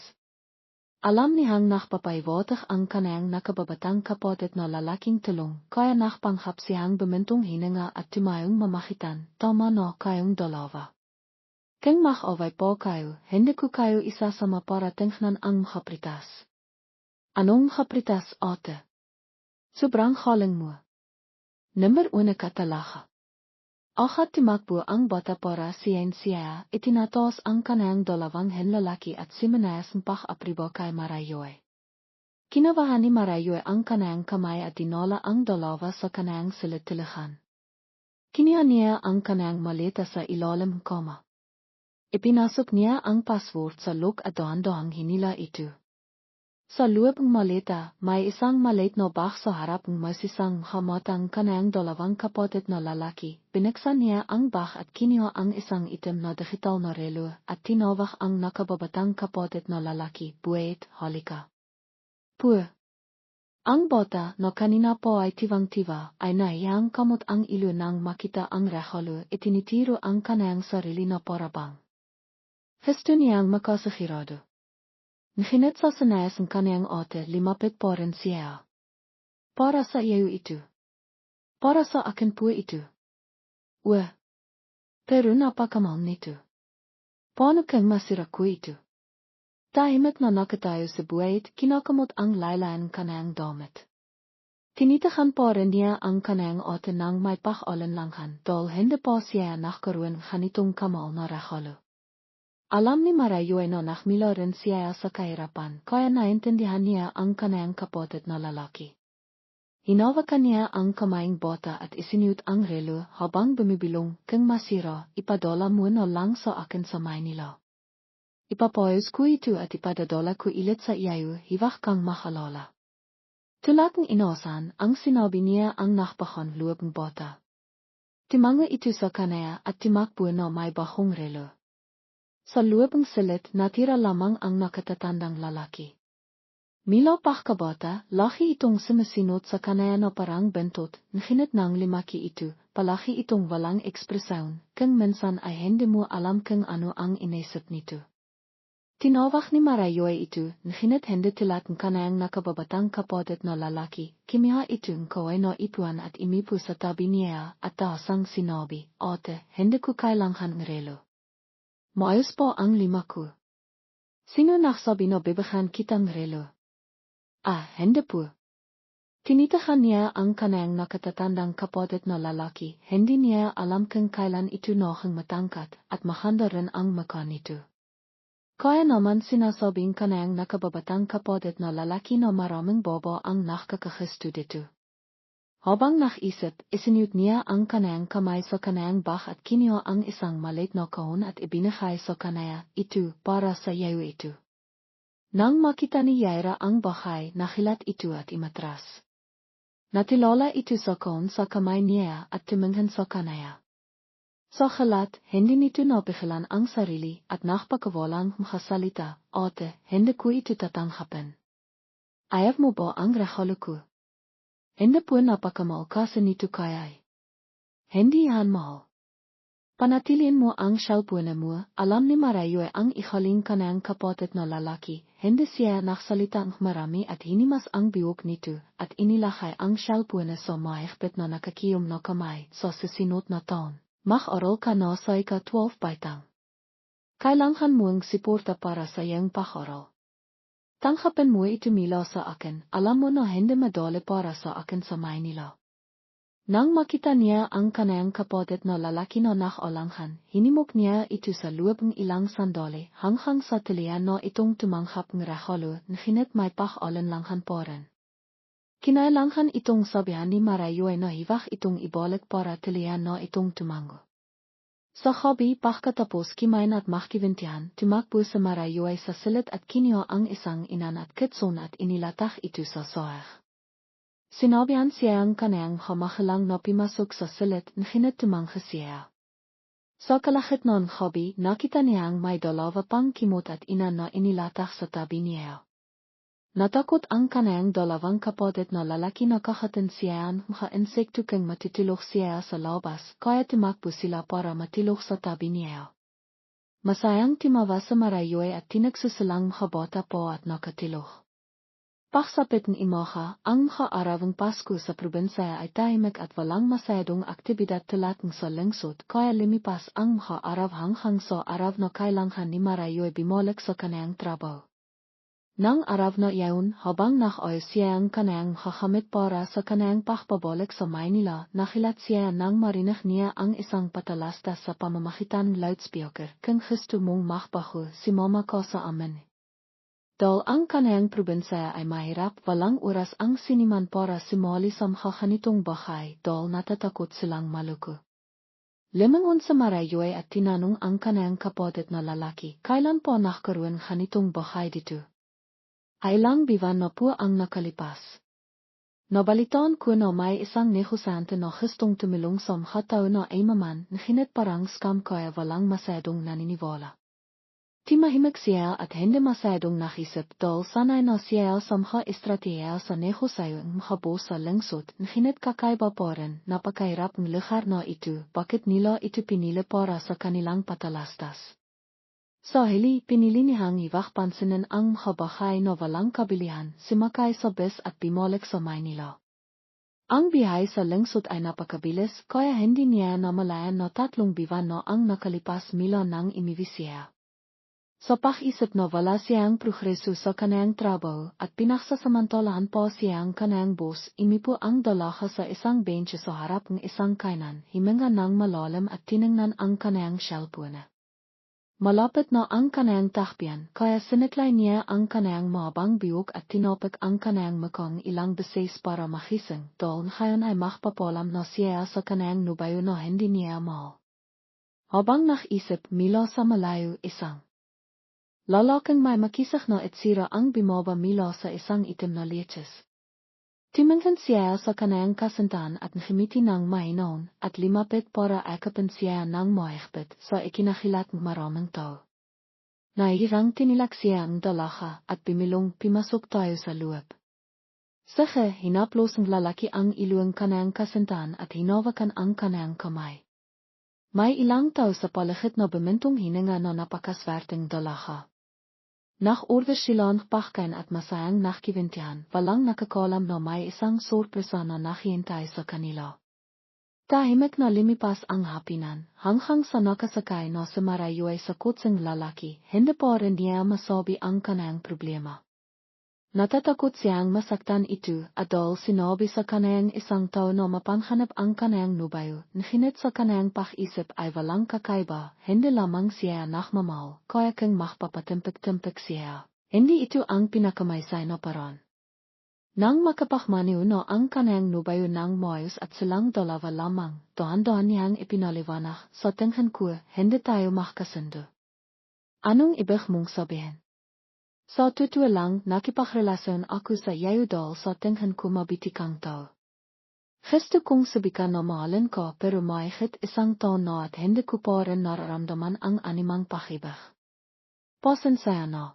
Alam niyang nakpapaiwatig ang kanayang nakababatang kapatid na lalaking tulong, kaya nakpanghap siyang bumintong hininga at tumayong mamakitan, tama na kayong dalawa. Kung mag-away po kayo, hindi ko kayo isasama para tingnan ang kapritas. Anong kapritas, ate? Sobrang haling mo. Number 1 katalaga. Akat tumakbo ang bata para siya, itinatos ang kanayang dalawang henlalaki at simanayas ng pag-apribo kay Marayoy. Kinabahan ni Marayoy ang kanayang kamay at dinola ang dalawa sa kanayang silid-tilihan. Kiniha niya ang kanayang maleta sa ilalim ng kama. Ipinasok niya ang password sa lock at dahan-dahang hinila ito. Sa loob ng maleta, may isang maliit na box sa harap ng masisang hamatang kanayang dalawang kapatid na lalaki. Binuksan niya ang box at kinuha ang isang itim na digital na relo at tinawag ang nakababatang kapatid na lalaki, buwait, halika. Puh! Ang bata na kanina po ay tiwang-tiwa ay nahiyang kamot ang ilo nang makita ang regalo, itinitiro ang kanayang sarili na parabang. Gusto niyang makasahirado. Nginit sa sanayas ang kanayang ate, limapit pa rin siya. Para sa iyo ito. Para sa akin po ito. Pero napakamahal nito. Paano kang masira ko ito? Tahimik na nakatayo sa buwait, kinakamot ang laylayan kanayang damit. Tinitahan pa rin niya ang kanayang ate nang may pag-alinlangan, dahil hindi pa siya nakaroon ganitong kamahal na regalo. Alam ni Marayoy no nakmilo rin siya sa kahirapan, kaya naintindihan niya ang kanayang kapatid na lalaki. Hinawakan niya ang kamaing bota at isiniyut ang relo habang bumibilong, kung masira, ipadala mo no lang sa akin sa Maynila. Ipapoyos ko ito at ipadadala ko ilit sa iyayo, hivak kang makalala. Tulad ng inosan, ang sinabi niya ang nakbahan luwag bota. Timanga ito sa kanaya at timakbo na may bahong relo. Sa loob ng silid, natira lamang ang nakatatandang lalaki. Milo pakabata, laki itong sumasinot sa kanaya na parang bentot, nakinit ng limaki ito, palaki itong walang ekspresyon, kung minsan ay hindi mo alam kung ano ang inisip nito. Tinawag ni Marayoy ito, nakinit hindi tilat ng kanayang nakababatang kapatid na lalaki, kimiha itong kaway na ipuan at imipu sa tabi niya at tahasang sinabi, Ate, hindi ko kailangan ng relo. Maayos po ang 5 ko. Sino nagsabi na bibigyan kitang relo? Hindi po. Tinitahan niya ang kanayang nakatatandang kapatid na lalaki, hindi niya alam kung kailan ito noong matangkat at mahanda rin ang mukha nito. Kaya naman sinasabing kanayang nakababatang kapatid na lalaki na maraming bobo ang nakakagusto dito. Habang nakisip, isiniyut niya ang kanayang kamay sa kanayang bak at kiniha ang isang maliit na kahon at ibinigay sa kanaya, ito, para sa iyo ito. Nang makita ni Yaira ang bahay, nakilat ito at imatras. Natilala ito sa kahon sa kamay niya at tumingin sa kanaya. Sa halat, hindi nito napigilan ang sarili at nakpakawalang makasalita, Ate, hindi ko ito tatanggapin. Ayaw mo ba ang regalo ko? Hindi po napakamahal kasi nito kaya'y. Hindi yan mahal. Panatilin mo ang shalpuan mo, alam ni Marayoy ang ikaling kanang kapatid na lalaki, hindi siya naksalita ng marami at hinimas ang biwok nito, at inilakay ang shalpuan sa mahigpit na nakakiyom na kamay sa susunod na taon. Mag-aral ka na sa ika-12 baitang. Kailangan mo ang siporta para sa iyong pag-aral. Tanggapin mo ito mila sa akin, alam mo na hindi madali para sa akin sa Maynila. Nang makita niya ang kanayang kapatid na lalaki na nakaulanghan, hinimok niya ito sa loob ng ilang sandali hanggang sa tilian na itong tumanghap ng regalo na hinit may pag-alinlangan pa rin. Kinailangan itong sabihan ni Marayoy na hivak itong ibalik para tilian na itong tumango. Sa hobby pagkatapos kimain at makikintihan, tumakbo sa Marayoy sa silid at kiniha ang isang inan at kitson at inilatag ito sa soar. Sinabihan siya ang kanayang hamahalang na pimasok sa silid na hinitumang siya. Sa kalahit ng hobby, nakita niyang may 2 pang kimot at inan na inilatag sa tabi niya. Natakot ang kanayang 2 kapatid na lalaki na kahatan siya ang mga insekto kung matitulog siya sa labas, kaya tumakbo sila para matulog sa tabi niya. Masayang timawa sa Marayoy at tinagsusilang mga bata po at nakatulog. Pagsapit ng imaha, ang mga arawang Pasko sa probinsya ay tahimik at walang masyadong aktibidad tulad ng sa lungsod, kaya lumipas ang mga araw hanggang sa araw na kailangan ni Marayoy bumalik sa kanayang trabaho. Nang araw na iyon, habang nakaayos siya ang kanayang kakamit para sa kanayang pakpabalik sa Maynila, nakilat siya nang marinig niya ang isang patalastas sa pamamagitan ng loudspeaker, kung gusto mong makbaho si mama ko sa amin. Dahil ang kanayang probinsya ay mahirap, walang oras ang siniman para sumali sa makakanitong bahay, dahil natatakot silang maluko. Lumangon sa Marayoy at tinanong ang kanayang kapatid na lalaki, kailan po nakaroon kanitong bahay dito? Ilang biwan na po ang nakalipas. Nabalitaan ko na may isang negosyante na gustong tumulong sa mga tao na imaman na hinit parang scam kaya walang masyadong naniniwala. Timahimik siya at hindi masyadong nakisip dahil sanay na siya sa mga estratehiya sa negosyo ng mga boss sa lungsod na hinit kakaiba pa rin napakahirap ng lugar na ito, bakit nila ito pinili para sa kanilang patalastas. Sa hili, pinili niyang iwak pansinin ang mga bahay na walang kabilihan, sumakay sa bus at bumalik sa Maynila. Ang biyahe sa lungsod ay napakabilis, kaya hindi niya namalayan na 3 biwan na ang nakalipas mila nang imiwisya. Sa pag-isip na wala siyang progreso sa kanayang trabaho at pinagsasamantalahan pa siyang kanayang boss, imipo ang dalaga sa isang bench sa harap ng isang kainan, himinga ng malalim at tiningnan ang kanayang cellphone. Malapit na ang kanang takbian, kaya siniklay niya ang kanang mabang biok at tinopik ang kanang makong ilang beses para makising, dahil ngayon ay makpapalam na siya sa kanang nubayo na hindi niya mahal. Habang nakisip mila sa malayo isang lalaking may makisig na itsira ang bimaba mila sa isang itim na leches. Tumingin siya sa kanang kasintahan at nakimiti ng mahinaon at limapit para akapin siya ng mahigpit sa ikinakilat ng maraming tao. Nairang tinilak siya ang dalaga at bimilong pimasok tayo sa loob. Sige, hinaplos ng lalaki ang iluang kanang kasintahan at hinawakan ang kanang kamay. May ilang tao sa paligid na bumintong hininga na napakaswerteng dalaga. Nach orde silang pakkain at masayang nakikintihan, walang nakakalam na may isang sorpresa na nakihintay sa kanila. Tahimik na limipas ang hapinan, hanggang sa nakasakay na si Marayu ay sa kutsing lalaki, hindi pa rin niya masabi ang kanang problema. Natatakot siyang masaktan ito, at dahil sinabi sa kanang isang tao na mapanhanap ang kanang nubayo, ngunit sa kanang pakisip ay walang kakaiba, hindi lamang siya nakmamahal, kaya kang makpapatimpik-timpik siya. Hindi ito ang pinakamaysay na paraan. Nang makapakmaniw na ang kanang nubayo ng maayos at silang dalawa lamang, dahan-dahan niyang ipinaliwanag, sa tingin ko, hindi tayo makasundo. Anong ibig mong sabihin? Sa totoo lang, nakipagrelasyon ako sa iyo dahil sa tingin ko mabiti kang tao. Gusto kong sabihin na mahalin ka pero mahigit isang taon na at hindi ko pa rin nararamdaman ang animang pag-ibig. Pasensya na.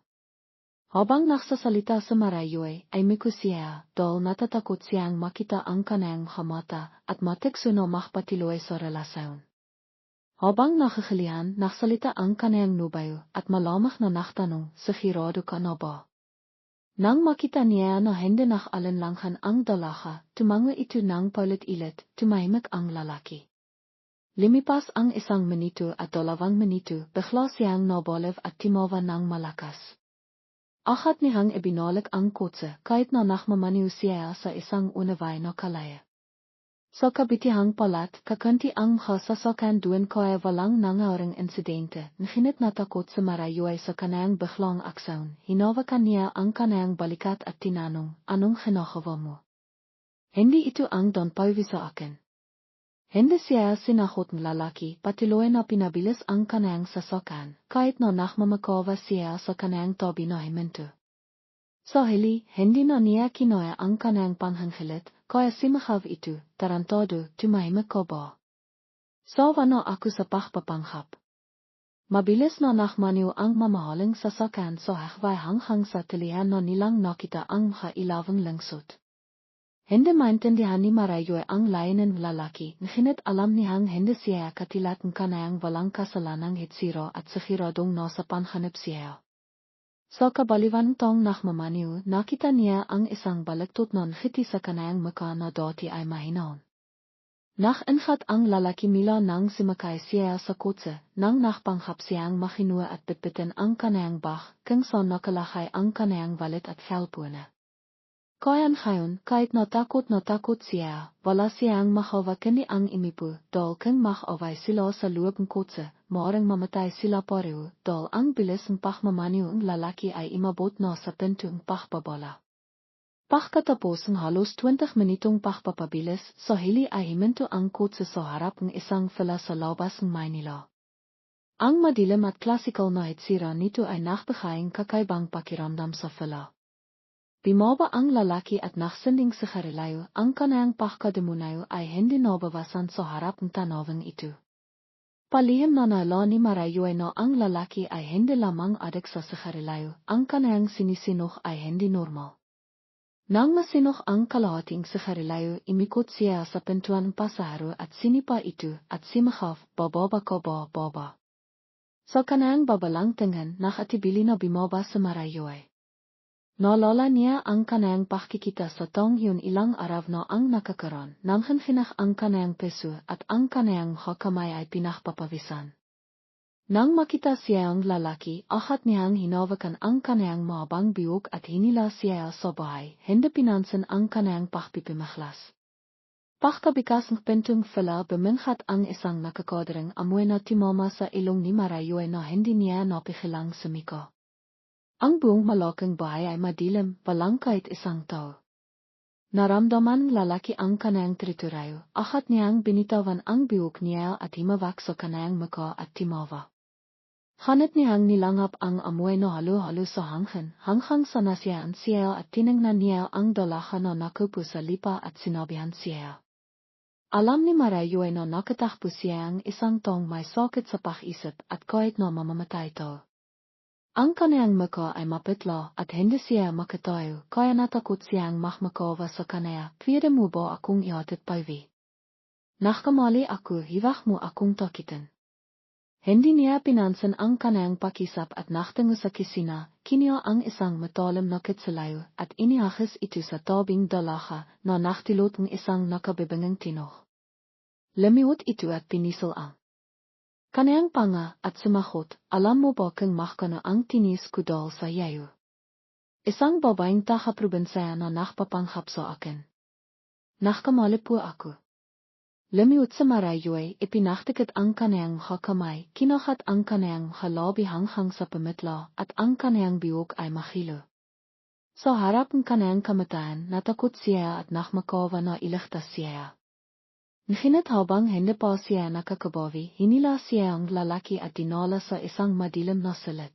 Habang nagsasalita sa Marayu ay miko siya dahil natatakot siyang makita ang kanang mata at matikso na makpatiloy sa relasyon. Habang nakakilihan, nagsalita ang kanang nubayo at malamang na naktanong, sigurado ka na ba? Nang makita niya na hindi nakalinlangan ang dalaga, tumango ito ng paulit-ulit, tumahimik ang lalaki. Limipas ang 1 minuto at 2 minuto, bigla siyang naboliv at timawa ng malakas. Agad niyang ibinalik ang kotse kahit na nakmamaniw siya sa isang unaway na kalye. Sa kabitihang palat, kakunti ang sasakyan doon kaya walang nangyaring insidente, ngunit natakot si Marayu ay sa kanang biglang aksyon, hinawakan niya ang kanang balikat at tinanong, anong ginagawa mo? Hindi ito ang donpawi sa akin. Hindi siya sinagot ng lalaki, patiloy na pinabilis ang kanang sasakyan, kahit na nakmamakawa siya sa kanang tabi na himinto. Sa hili, hindi na niya kinaya ang kanang panghanghilit, kaya simahaw ito, tarantado, tumahimik ka ba? Sawa na ako sa pakpapanghap. Mabilis na nakmaniw ang mamahaling sasakyan sa hakway hanggang sa tilihan na nilang nakita ang ilawang langsot. Hindi maintindihan ni Marayu ang layanin lalaki, ngunit alam niyang hindi siya katilat ng kanayang walang kasalanang hitsira at sigiradong nasa panhanap siya. Sa kabaliwan tong nakmamaniw, nakita niya ang isang balagtot na ngiti sa kanayang mukha na dati ay mahinaon. Nakingat ang lalaki mila nang simakay siya sa kotse, nang nakpanghap siyang makinua at bitbitin ang kanayang bag, kung saan nakalakay ang kanayang wallet at cellphone. Kaya ngayon, kahit natakot siya, wala siyang makawakan ni ang imipo, dahil kung makaway sila sa loob ng kotse, maaaring mamatay sila pareho, dahil ang bilis ng pakmamaniw ng lalaki ay imabot na sa pinto ng pakpabala. Pagkatapos ng halos 20 minutong pakpapabilis, sa hili ay himinto ang kotse sa harap ng isang fila sa labas ng Maynila. Ang madilim at klasikal na hitsira nito ay nagbigay ng kakaibang pakiramdam sa fila. Bumaba ang lalaki at nagsinding sa karilayo, ang kanayang pagkademunayo ay hindi nabawasan sa harap ng tanawang ito. Palihim na nala ni Marayu ay na ang lalaki ay hindi lamang adik sa karilayo, ang kanayang sinisinok ay hindi normal. Nang masinok ang kalahating sa karilayo, imikot siya sa pintuan ng pasahero at sinipa ito at simakaf, bababa ka ba, baba. Sa kanayang babalang tingin, nakatibili na bumaba sa Marayu ay. Naalala niya ang kanayang pakikita sa taong yun ilang araw na ang nakakaroon, nang hinhinak ang kanayang peso at ang kanayang hakamay ay pinakpapawisan. Nang makita siya ang lalaki, agad niyang hinawakan ang kanayang mahabang biog at hinila siya sa bahay, hindi pinansin ang kanayang pakpipimahlas. Pachka bikasang pentung fila bemingat ang isang nakakadering amoy na timama sa ilong ni Marayoy na hindi niya napigilang sumiko. Ang buong malaking bahay ay madilim, walang kahit isang tao. Naramdaman lalaki ang kanayang triturayo, akat niyang binitawan ang biuk niya at himawak sa kanayang muka at timawa. Hanat niyang nilangap ang amoy na halo-halo sa hangin, hanghang sa nasiyaan siya at tinignan niya ang dalaga na nakupo sa lipa at sinabihan siya. Alam ni Marayoy na nakatakbo siya ang isang tong may sakit sa pakisip at kahit na mamamatay ito. Ang kanayang muka ay mapitla at hindi siya makatayo, kaya natakot siyang mahmakawa sa kanaya, pwede mo ba akong ihatid pawi? Nakamali ako, hiwag mo akong takitin. Hindi niya pinansin ang kanayang pakisap at naktango sa kisina, kiniya ang isang matalim na kitsalayo at iniahis ito sa tabing dalaga na naktilot ng isang nakabibingang tinoh. Lemiot ito at pinisal ang kanayang panga at sumakot, alam mo ba kung mahkano ang tinis ko dahil sa yayo? Isang babaeng taga-probinsya na nakpapanghap sa akin. Nakamali po ako. Lemiot sa Marayoy, ipinaktikit ang kanayang hakamay, kinahat ang kanayang halabi hanghang sa pamitla at ang kanayang biok ay mahilo. Sa harap ng kanayang kamatayan, natakot siya at nakmakawa na iligtas siya. Ngunit habang hindi pa siya nakakabawi, hinila siya ang lalaki at dinala sa isang madilim na silid.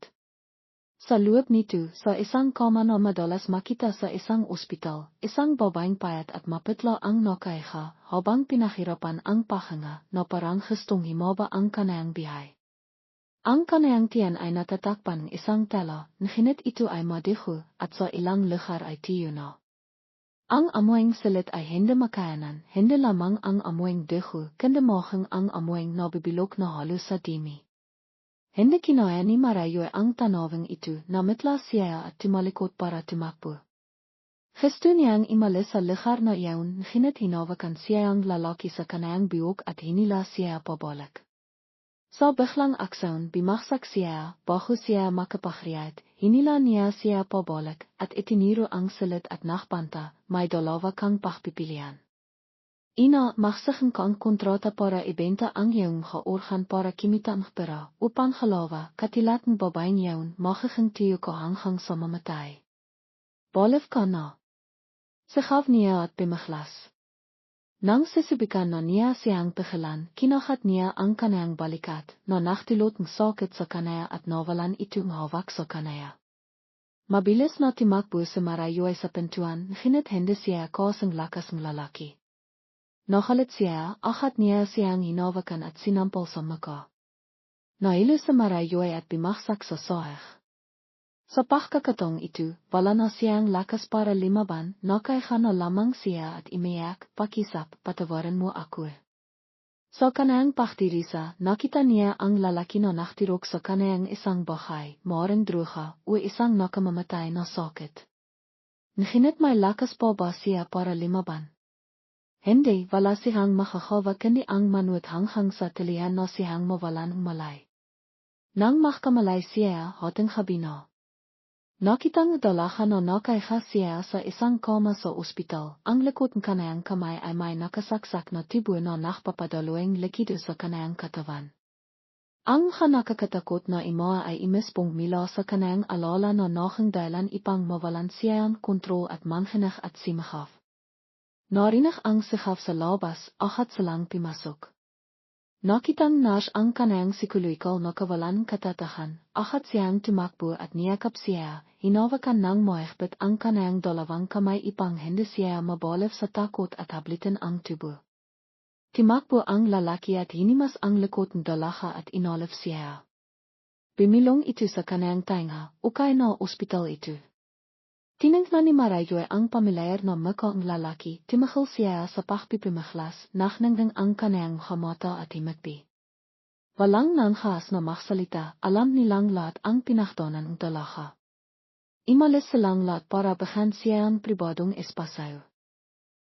Sa loob nito, sa isang kama na madalas makita sa isang ospital, isang babaeng payat at mapitla ang nakaiha, habang pinahirapan ang pahinga, na parang gustong himaba ang kanayang bihay. Ang kanayang tiyan ay natatakpan ng isang tela, ngunit ito ay madiho, at sa ilang lugar ay tiyo na. Ang amoyng silid ay hindi makayanan, hindi lamang ang amoyng dugo, kundi mahang ang amoyng nabibilok na halos sa dimi. Hindi kinaya ni Marayoy ang tanawang ito, namitla siya at tumalikot para tumakbo. Gusto niyang imalis sa lugar na iyon, ngunit hinawakan siya ang lalaki sa kanayang biok at hinila siya pabalik. Sa biglang aksyon, bimaksak siya, bago siya makapagriyad, hinila niya siya pabalik, at itiniro ang silid at nakbanta, may dalawa kang pagpipilian. Ina, magsakin ka ang kontrata para ibenta ang iyong organ para kimita ang pera, upang halawa, katilat ng babaeng iyon, magiging tiyo ka hanghang sa mamatay. Boliv ka na. Sigaw niya at bimaglas. Nang sisibikan na niya siyang pigilan, kinahat niya ang kanayang balikat, na naktilot ng sakit sa kanaya at nawalan itong hawak sa kanaya. Mabilis na timakbo si Marayoy sa pintuan, ngunit hindi siya kasing lakas ng lalaki. Nakalit siya, akat niya siyang hinawakan at sinampal sa muka. Nailo si Marayoy at bimaksak sa sahig. Sa pagkakataong ito, wala na siyang lakas para limaban, nakaiha na lamang siya at imiyak, pakisap, patawarin mo ako. Sa kanayang pagtirisa, nakita niya ang lalaki na naktirok sa kanayang isang bahay, maaaring druha, o isang nakamamatay na sakit. Ngunit may lakas pa ba siya para limaban? Hindi, wala siyang makakawa kundi ang manuot hanghang sa tilihan na siyang mawalan ng malay. Nang makamalay siya, hating habina. Nakitang dalaga na nakaiha siya sa isang kama sa ospital, ang likod ng kanayang kamay ay may nakasaksak na tibo na nakpapadaloing likido sa kanayang katawan. Ang nakakatakot na ima ay imispong mila sa kanayang alala na nahing dahilan ipang mawalan siya ang kontrol at manhinig at simahaf. Narinig ang sigaf sa labas, akat silang pimasok. Nakitang Nash ang kanayang psikolohikal na kawalan katatahan, akat siyang tumakbo at niyakap siya, hinawakan ng mahigpit ang kanayang dalawang kamay ipang hindi siya mabalif sa takot at hablitin ang tubo. Timakbo ang lalaki at hinimas ang likod ng dalaga at inalif siya. Bimilong ito sa kanayang tainga, ukay na ospital ito. Tinignan ni Marayoy ang pamilyar na muka ng lalaki, timahal siya sa pagpipimahlas, naknanggang ang kanayang hamata at himagpi. Walang nanghas na maksalita, alam nilang lahat ang pinagdaanan ng dalaga. Imalis silang lahat para bahan siya ang pribadong espasyo.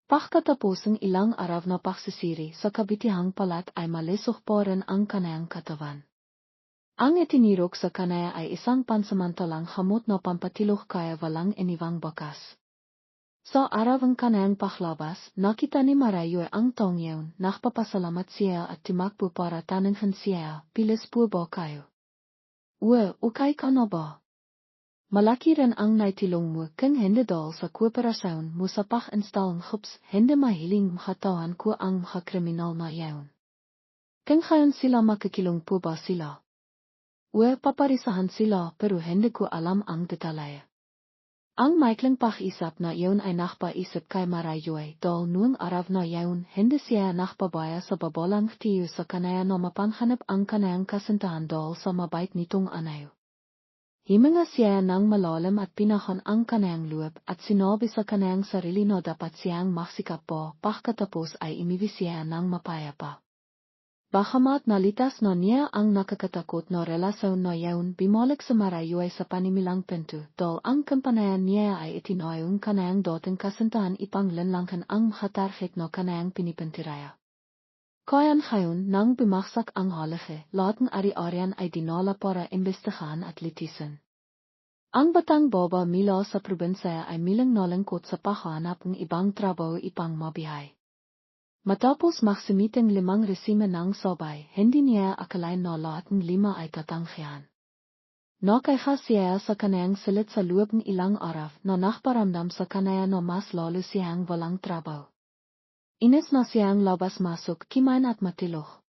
Pagkatapos ng ilang araw na pagsisiri sa kabitihang palat ay malisok pa rin ang kanayang katawan. Ang itinirok sa kanaya ay isang pansamantalang hamot na pampatilok kaya walang iniwang bakas. Sa araw ang kanayang paglabas, nakita ni Marayo ang tong yaon, nagpapasalamat siya at tumakbo para tanungin siya, pilis po ba kayo? Okay ka na ba? Malaki rin ang naitilong mo kung hindi dahil sa kooperasyon mo sa pag-install ng hubs, hindi mahiling makatawan ko ang mga kriminal na yaon. Kung ngayon sila makikilong po ba sila? Paparisahan sila pero hindi ko alam ang detalye. Ang maikling pag-isip na iyon ay nakpaisip kay Marayoy dahil noong araw na iyon hindi siya nakpabaya sa babalang tiyo sa kanaya na mapanghanap ang kanayang kasintahan dahil sa mabait nitong anayo. Himinga siya ng malalim at pinahon ang kanayang loob at sinabi sa kanayang sarili na dapat siyang maksikap po pagkatapos ay imiwi siya ng mapayapa. Bagamat nalitas na niya ang nakakatakot na relasyon na iyon bumalik sa Marayoy sa panimilang pinto dahil ang kampanayan niya ay itinayong kanayang dating kasintahan ipanglinlangkan ang mahatarhik na kanayang pinipintiraya. Kayan ngayon nang bumaksak ang halaga, lahat ng ari-arian ay dinala para imbestigahan at litisin. Ang batang baba mula sa probinsya ay milang nalangkot sa paghahanap ng ibang trabaho ipang mabihay. Matapos maksimiting 5 resime ng sabay, hindi niya akalain na lahat ng 5 ay tatanggihan. Nakaiha siya sa kanayang silit sa loob ng ilang araw na nakparamdam sa kanaya na mas lalo siyang walang trabaho. Inis na siyang labas-masok, kimain at matilok.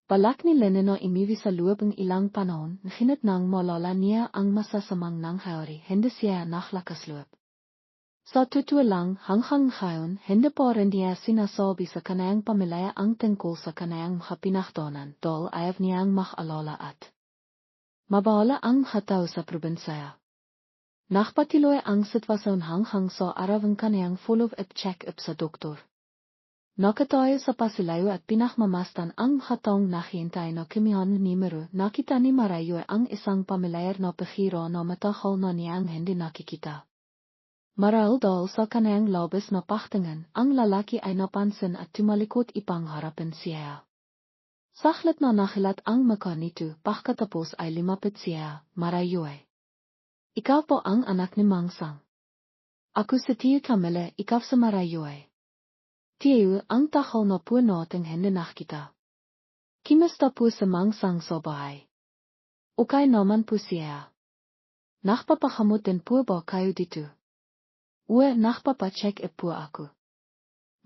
Balak ni Lenny na imiwi sa loob ng ilang panahon, ngunit nang malala niya ang masasamang nangyari, hindi siya naklakas loob. Sa totoo lang, hanggang ngayon, hindi pa rin niya sinasabi sa kanayang pamilya ang tungkol sa kanayang pinagdaanan dahil ayaw niyang maalala at mabahala ang hataw sa probinsya. Nakpatiloy ang sitwasyon hanggang sa araw ang kanayang follow-up check-up sa doktor. Nakatayo sa pasilayo at pinakmamastan ang hatong nakihintay na kimihan numero, nakita ni Marayo ang isang pamilyar na pahiro na matagal na niyang hindi nakikita. Marahil dahil sa kanayang labis na pagtingin, ang lalaki ay napansin at tumalikod ipang harapin siya. Saklit na nakilat ang mukha nito, pagkatapos ay lumapit siya, Marayo. Ikaw po ang anak ni Mangsang. Ako si Tiyo Camille, ikaw sa Marayo. Tiyo, ang tagal na po nating hindi nakita. Kimusta po sa Mangsang sa bahay? Okay naman po siya. Nakpapakamot din po ba kayo dito? Nakpapacheck po ako.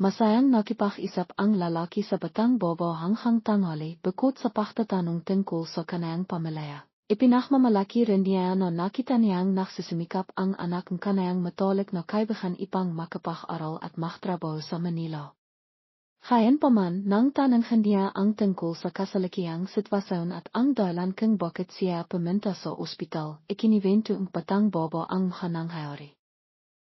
Masayang nakipag-isip ang lalaki sa batang baba hanggang tanghali bukod sa pagtatanong tungkol sa kanayang pamilya. Ipinakmamalaki rin niya na nakita niyang nagsisimikap ang anak ng kanayang matalik na kaibigan ipang makapag-aral at magtrabaho sa Manila. Gayon pa man, nang tanungin niya ang tungkol sa kasalukuyang sitwasyon at ang dahilan kung bakit siya pumunta sa ospital, ikiniwento ng batang baba ang nangyari.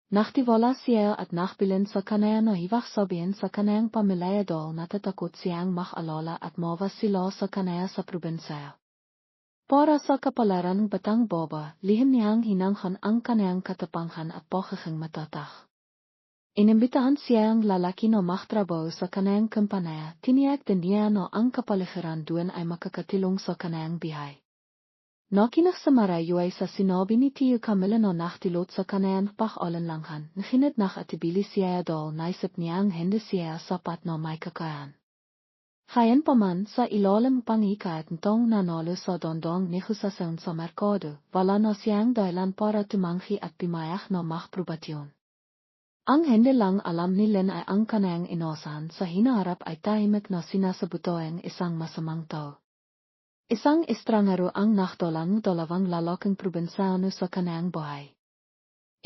Naktiwala siya at nakbilin sa kanayang na hibak sabihin sa kanayang pamilya dahil natatakot siyang makalala at mawas sila sa kanaya sa probinsya. Para sa kapalaran ng batang baba, lihim niyang hinanghan ang kanayang katapanghan at pagiging matatag. Inimbitahan siya ang lalaki na magtrabaho sa kanayang kumpanya, tiniyak din niya na ang kapaligiran doon ay makakatilong sa kanayang bihay. Nakinig sa Marayo ay sa sinabi ni Tiyo Camille na naktilot sa kanayang pag-alinlangan, ngunit nakatibili siya dahil naisip niyang hindi siya sapat na may kakayahan. Gayon pa man, sa ilalim pangikayat nitong nanalo sa dondong negosasyon sa merkado, wala na siyang dahilan para tumanggi at pumayag na magprobatyon. Ang hindi lang alam ni Len ay ang kanayang inasahan sa hinaharap ay tahimik na sinasabuto ang isang masamang tao. Isang estranghero ang nakdolang dalawang lalaking probinsyano sa kanayang bahay.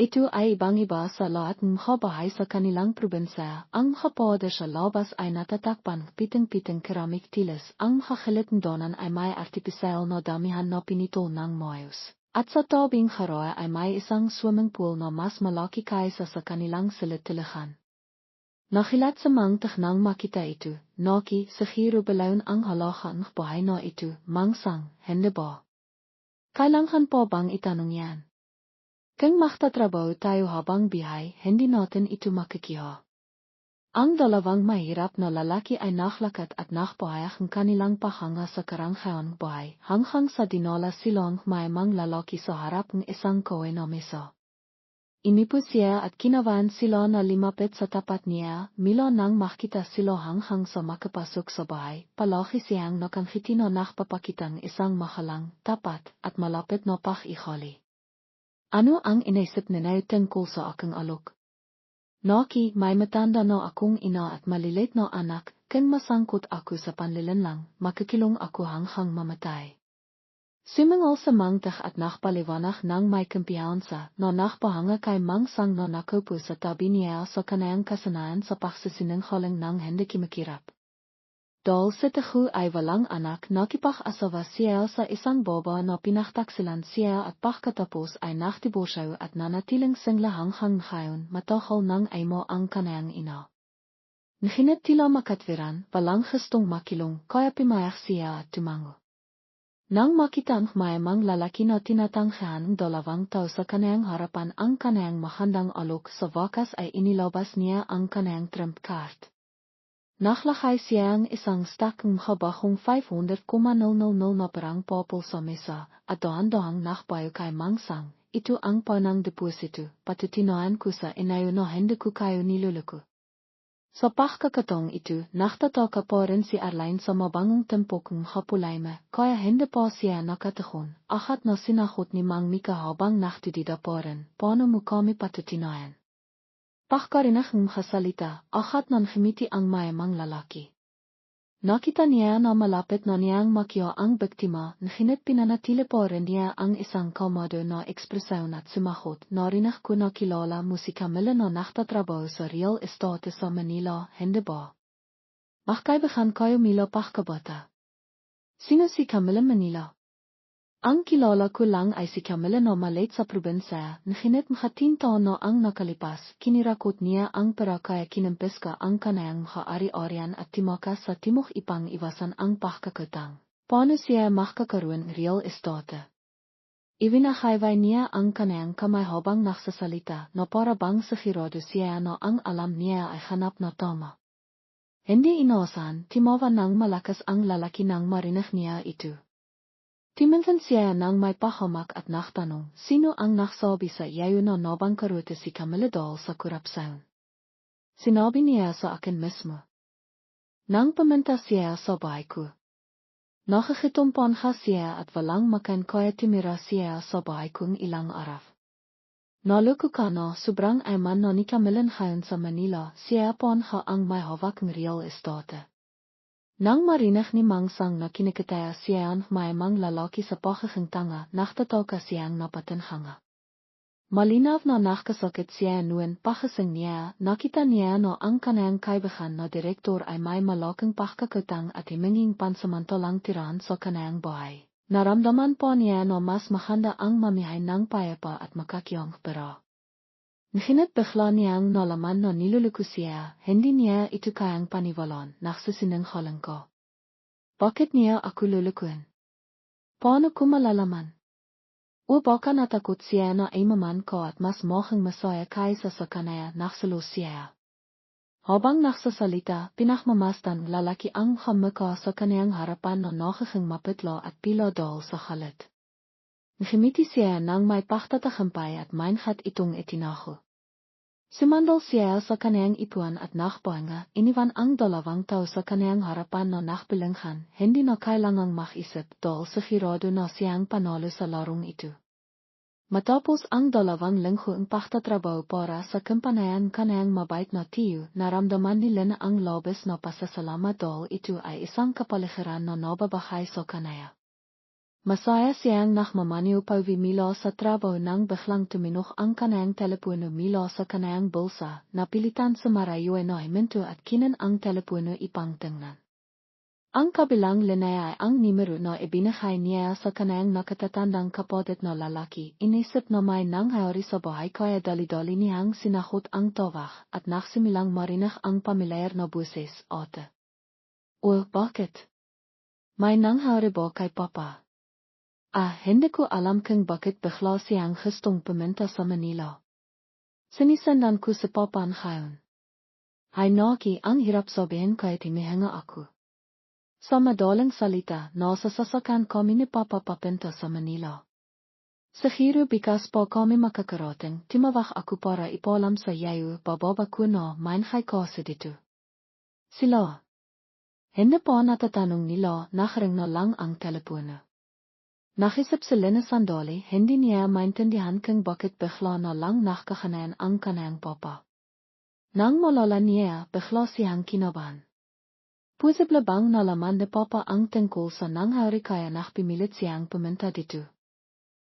Ito ay ibang-iba sa lahat ng mga bahay sa kanilang probinsya. Ang mga pader sa labas ay natatakpan piting-piting keramik tiles. Ang mga khilitndonan ay may artipisyal na damihan na pinito ng maayos. At sa tabing harawa ay may isang swimming pool na mas malaki kaysa sa kanilang silid-tilihan. Nakilat sa mga taknang makita ito, Naki, siguro balayon ang halaga ng bahay na ito, Mangsang, hindi ba? Kailangan po bang itanong yan? Kung magtatrabaho tayo habang bihay, hindi natin ito makikiha. Ang dalawang mahirap na lalaki ay naklakat at nakpahayag ng kanilang pahanga sa karanghayan bahay, hanggang sa dinala silang mayamang lalaki sa harap ng isang kahoy na mesa. Inipu siya at kinawan sila na limapit sa tapat niya, milo nang makita sila hanghang sa makapasok sa bahay, palaki siyang nakangkitino nakpapakitang isang mahalang, tapat, at malapit na pag-ihali. Ano ang inaisip nila tungkol sa aking alok? Naki, may matanda na akong ina at malilit na anak, kung masangkot ako sa panlilinlang, makikilong ako hanghang mamatay. Simangal sa mangtag at nakpaliwanag ng may kumpiyansa na nakpahanga kay mangsang na nakupo sa tabi niya sa kanayang kasanayan sa pagsisinunggaling ng hindi kimakirap. Dahil sa tahu ay walang anak, nakipag-asawa siya sa isang baba na pinagtaksilan siya at pagkatapos ay naktibosaw at nanatiling singla hanghang ngayon matahol ng imo ang kanayang ina. Nahinit tila makatwiran, walang gustong makilong, kaya pimayag siya at tumango. Nang makita ang mayamang lalaki na tinatanghahan ng 2 tao sa kanayang harapan ang kanayang mahandang alok sa wakas ay inilabas niya ang kanayang trump card. Naglagay siya ang isang stack ng habahong 500,000 na perang popol sa mesa at dahan-dahang nakbayo kay mangsang, ito ang panang deposito, patutinaan ko sa inayo na hindi ko kayo niluluko. Sa pagkakataong ito, naktataka pa rin si Arline sa mabangong tempok ng hapulaima, kaya hindi pa siya nakatagon, ahat na sinakot ni Mang Mika habang naktidida pa rin, paano mo kami patutinayan. Pagkarinak ng kasalita, ahat ng himiti ang mayamang lalaki. Nakita niya na malapit na niyang makya ang biktima, nahinit pinanatili pa rin niya ang isang kalmado na ekspresyon at sumagot, narinig ko na kilala mo si Camila na naktatrabaho sa real estate sa Manila, hindi ba? Magkaibigan kayo Mila pagkabata. Sino si Camila Manila? Ang kilala ko lang ay si Camila na maliit sa probinsya, nahinit makatintaon na ang nakalipas, kinirakot niya ang pera kaya kinimpis ka ang kanayang kaari-arian at timakas sa timok ipang iwasan ang pagkakutang. Paano siya makakaroon real estate? Iwinahayway niya ang kanayang kamay habang nagsasalita na para bang sigurado siya na ang alam niya ay hanap na tama. Hindi inaasahan, timawa ng malakas ang lalaki nang marinig niya ito. Timinsan siya nang may pahamak at naktanong, sino ang nagsabi sa iyo na nabangkarote si Camila dahil sa korupsyon? Sinabi niya sa akin mismo. Nang paminta siya sa bahay ko. Nakakitumpan siya at walang makan kaya timira siya sa bahay kong ilang araw. Naluko ka na sobrang ayman na ni Camila ngayon sa Manila, siya pon ang may hawak ng real estate. Nang marinig ni Mangsang na kinikitaya siya ang mayamang lalaki sa pakikang tanga, naktataka siyang napatinhanga. Malinaw na nakasakit siya noon pakising niya, nakita niya na ang kanayang kaibigan na direktor ay may malaking pakakutang at himinging pansamantalang tirahan sa kanayang bahay. Naramdaman po niya na mas mahanda ang mamihay ng payapa at makakiyang pera. Nahinit bigla niyang nalaman na niluluko siya, hindi niya ito kayang paniwalaan, nagsisinunggaling ko. Bakit niya ako lulukuin? Paano ko malalaman? O baka natakot siya na imaman ko at mas mukhang masaya kaysa sa kanaya, nagsalo siya. Habang nagsasalita, pinakmamasdan lalaki ang hamaka sa kanayang harapan na nakakang mapitla at pila dahil sa halit. Ngimiti siya nang may pagtatagumpay at maingat itong itinaho. Sumandal siya sa kanayang ipuan at nakpahinga, iniwan ang 2 tao sa kanayang harapan na nakbilanghan, hindi na kailangang mag-isip dahil sigurado na siyang panalo sa larong ito. Matapos ang 2 linggo ang pagtatrabaho para sa kumpanayan kanayang mabait na tiyo, naramdaman nila na ang labis na pasasalamat dahil ito ay isang kapaligiran na nababahay sa kanaya. Masaya siyang nakmamanyo pauwi mula sa trabaho nang biglang tuminok ang kanayang telepono mula sa kanayang bulsa, napilitan sa marayo na himinto at kinan ang telepono ipang tingnan. Ang kabilang linya ay ang numero na ibinigay niya sa kanayang nakatatandang kapatid na lalaki, inisip na may nangyari sa bahay kaya dali-dali niyang sinahot ang tawag at nagsimilang marinig ang pamilyar na boses, ate. O, bakit? May nangyari ba kay Papa? Hindi ko alam kung bakit bigla siyang gustong pumunta sa Manila. Sinisendan ko si Papa ngayon. Ay naki, ang hirap sabihin kahit hinihinga ako. Sa madaling salita, nasa sasakyan kami ni Papa papunta sa Manila. Siguro bikas pa kami makakarating, timawak ako para ipalam sa yayo bababa ko na main kay kasi dito. Sila. Hindi pa natatanong nila nakaring na lang ang telepono. Nakisip sila na sandali, hindi niya maintindihan kung bakit bigla na lang nakakanayan ang kanayang papa. Nang malala niya, bigla siyang kinabahan. Posible bang nalaman ni papa ang tungkol sa nangyari kaya nakpimilit siyang pumunta dito.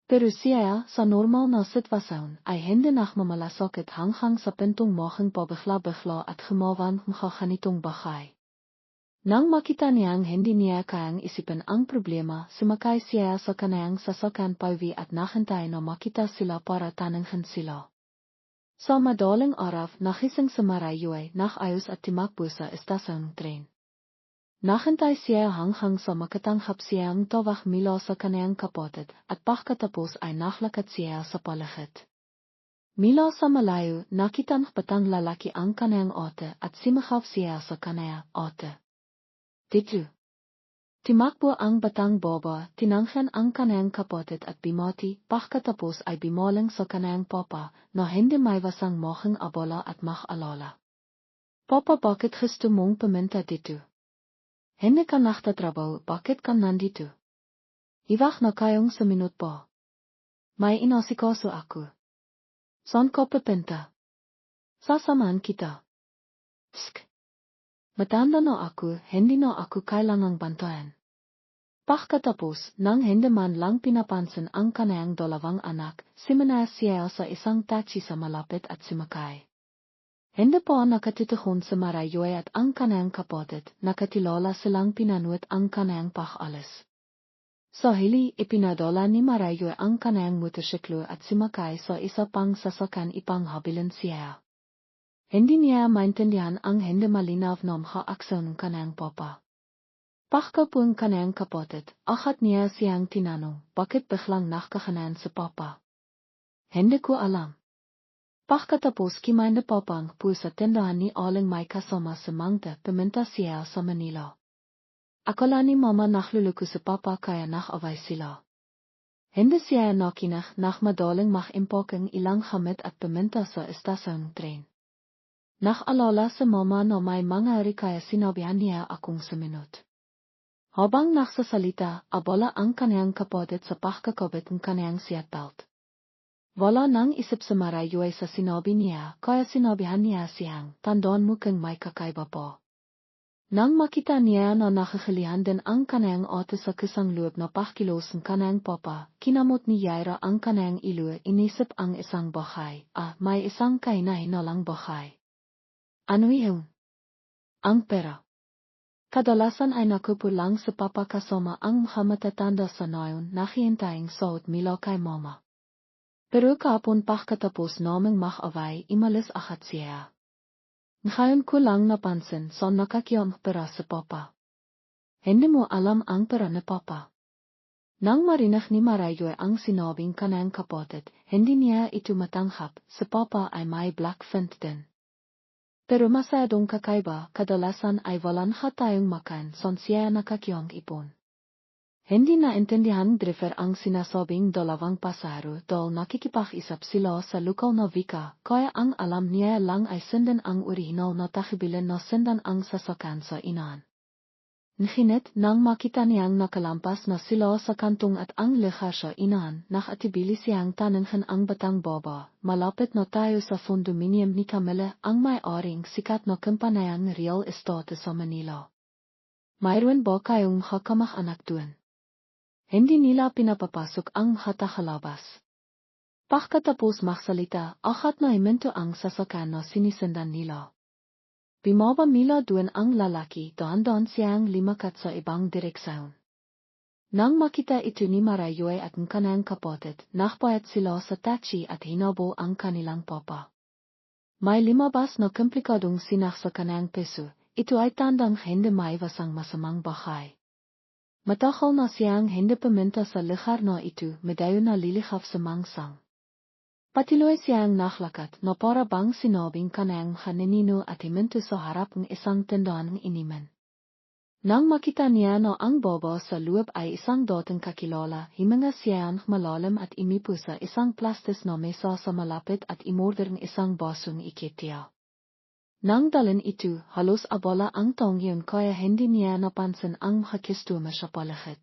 Pero siya, sa normal na sitwasyon, ay hindi nakmamalasakit hanghang sa pintong mochang pabigla-bigla at gumawan ganitong bahay. Nang makita niyang hindi niya kayang isipin ang problema, sumakay siya sa kanayang sasakyan pauwi at naghintay na makita sila para tanungin sila. Sa madaling araw, nakising sa Marayuay, nakayos at timakbo sa estasyong tren. Naghintay siya hanghang sa makatanghap siyang tawag mula sa kanayang kapatid at pagkatapos ay naglakad siya sa paligid. Mula sa malayo, nakita ng batang lalaki ang kanayang ate at simahap siya sa kanayang ate. Dito. Timakbo ang batang baba, tinanghan ang kanayang kapatid at bimati, pagkatapos ay bimaling sa kanayang papa, na hindi may wasang mochang abala at mag-alala. Papa, bakit gusto mong pumunta dito? Hindi ka nagtatrabaho, bakit ka nandito? Iwag na kayong sa minut pa. May inasikaso ako. Saan ka pupunta? Sasamahan kita. Psk. Matanda na ako, hindi na ako kailangang bantayan. Pagkatapos, nang hindi man lang pinapansin ang kanayang dalawang anak, simanaya siya sa isang taxi sa malapit at sumakay. Hindi pa nakatituhon sa Marayuay at ang kanayang kapatid, nakatilala silang pinanuot ang kanayang pag-alis. Sa hili, ipinadala ni Marayuay ang kanayang motorsiklo at sumakay sa isa pang sasakyan ipanghabilin siya. Hindi niya maintindihan ang hindi malinaw na mga aksyon ng kanayang papa. Pagkapun kanayang kapatid, akat niya siyang tinanong, bakit biglang nakakanayan si papa? Hindi ko alam. Pagkatapos kimain papang po sa tindahan ni Aling may kasama sa mangta pumunta siya sa Manila. Akala ni mama nagluluko si papa kaya nakaway sila. Hindi siya nakinig madaling mag-impokang ilang gamit at pumunta sa estasyong tren. Nakalala sa mama na may mangyari kaya sinabihan niya akong sumunod. Habang nagsasalita, abala ang kanayang kapatid sa pagkakabit ng kanayang seatbelt. Wala nang isip sa Marayuay sa sinabi niya, kaya sinabihan niya siyang, tandaan mo kung may kakaiba po. Nang makita niya na nakakalihan din ang kanayang ate sa kusang loob na pagkilos ng kanayang papa, kinamot ni Yaira ang kanayang ilo, inisip ang isang bahay, may isang kahinahinalang bahay. Ano yun? Ang pera. Kadalasan ay nakupo lang sa papa kasama ang mga matatanda sa nayon na hihintaying sahod mila kay mama. Pero kapon pagkatapos naming mag-away, imalis agad siya. Ngayon ko lang napansin sa nakakiyang pera sa papa. Hindi mo alam ang pera ni papa. Nang marinig ni Marayuay ang sinabing kanayang kapatid, hindi niya ito matanghap, sa papa ay may black fint din. Pero masyadong kakaiba, kadalasan ay walang tayong makan son siya nakakiyang ipon. Hindi naintindihan driver ang sinasabing dalawang pasahero dahil nakikipag-isap sila sa lokal na wika, kaya ang alam niya lang ay sundan ang orihinal na tahibilin na sundan ang sasakyan sa inaan. Ngunit nang makita niyang nakalampas na sila sa kantong at ang lihar sa inaan, nakatibili siyang tanungin ang batang baba, malapit na tayo sa condominium ni Camille, ang may-aring sikat na kumpanayang real estate sa Manila. Mayroon ba kayong kakamag-anak doon? Hindi nila pinapapasok ang hatahalabas. Pagkatapos magsalita, agad na iminto ang sasakyan na sinisendan nila. Bimaba nila doon ang lalaki, dahan-dahan siyang limakat sa ibang direksyon. Nang makita ito ni Marayuay at ang kanayang kapatid, nakpayat sila sa taxi at hinabo ang kanilang papa. May limabas na komplikadong sinak sa kanayang peso, ito ay tandang hindi may wasang masamang bahay. Matagal na siyang hindi pumunta sa lugar na ito, medayo na lilihap sa mangsang. Patiloy siyang naglakad na para bang sinabing kanayang haninino at himinto sa harap ng isang tindahan ng iniman. Nang makita niya no ang baba sa loob ay isang dating kakilala, himinga siya ang malalim at imipusa isang plastis na mesa sa malapit at imorderng isang basong ikitia. Nang dalin itu, halos abala ang taong yun kaya hindi niya napansin ang makikistume sa paligid.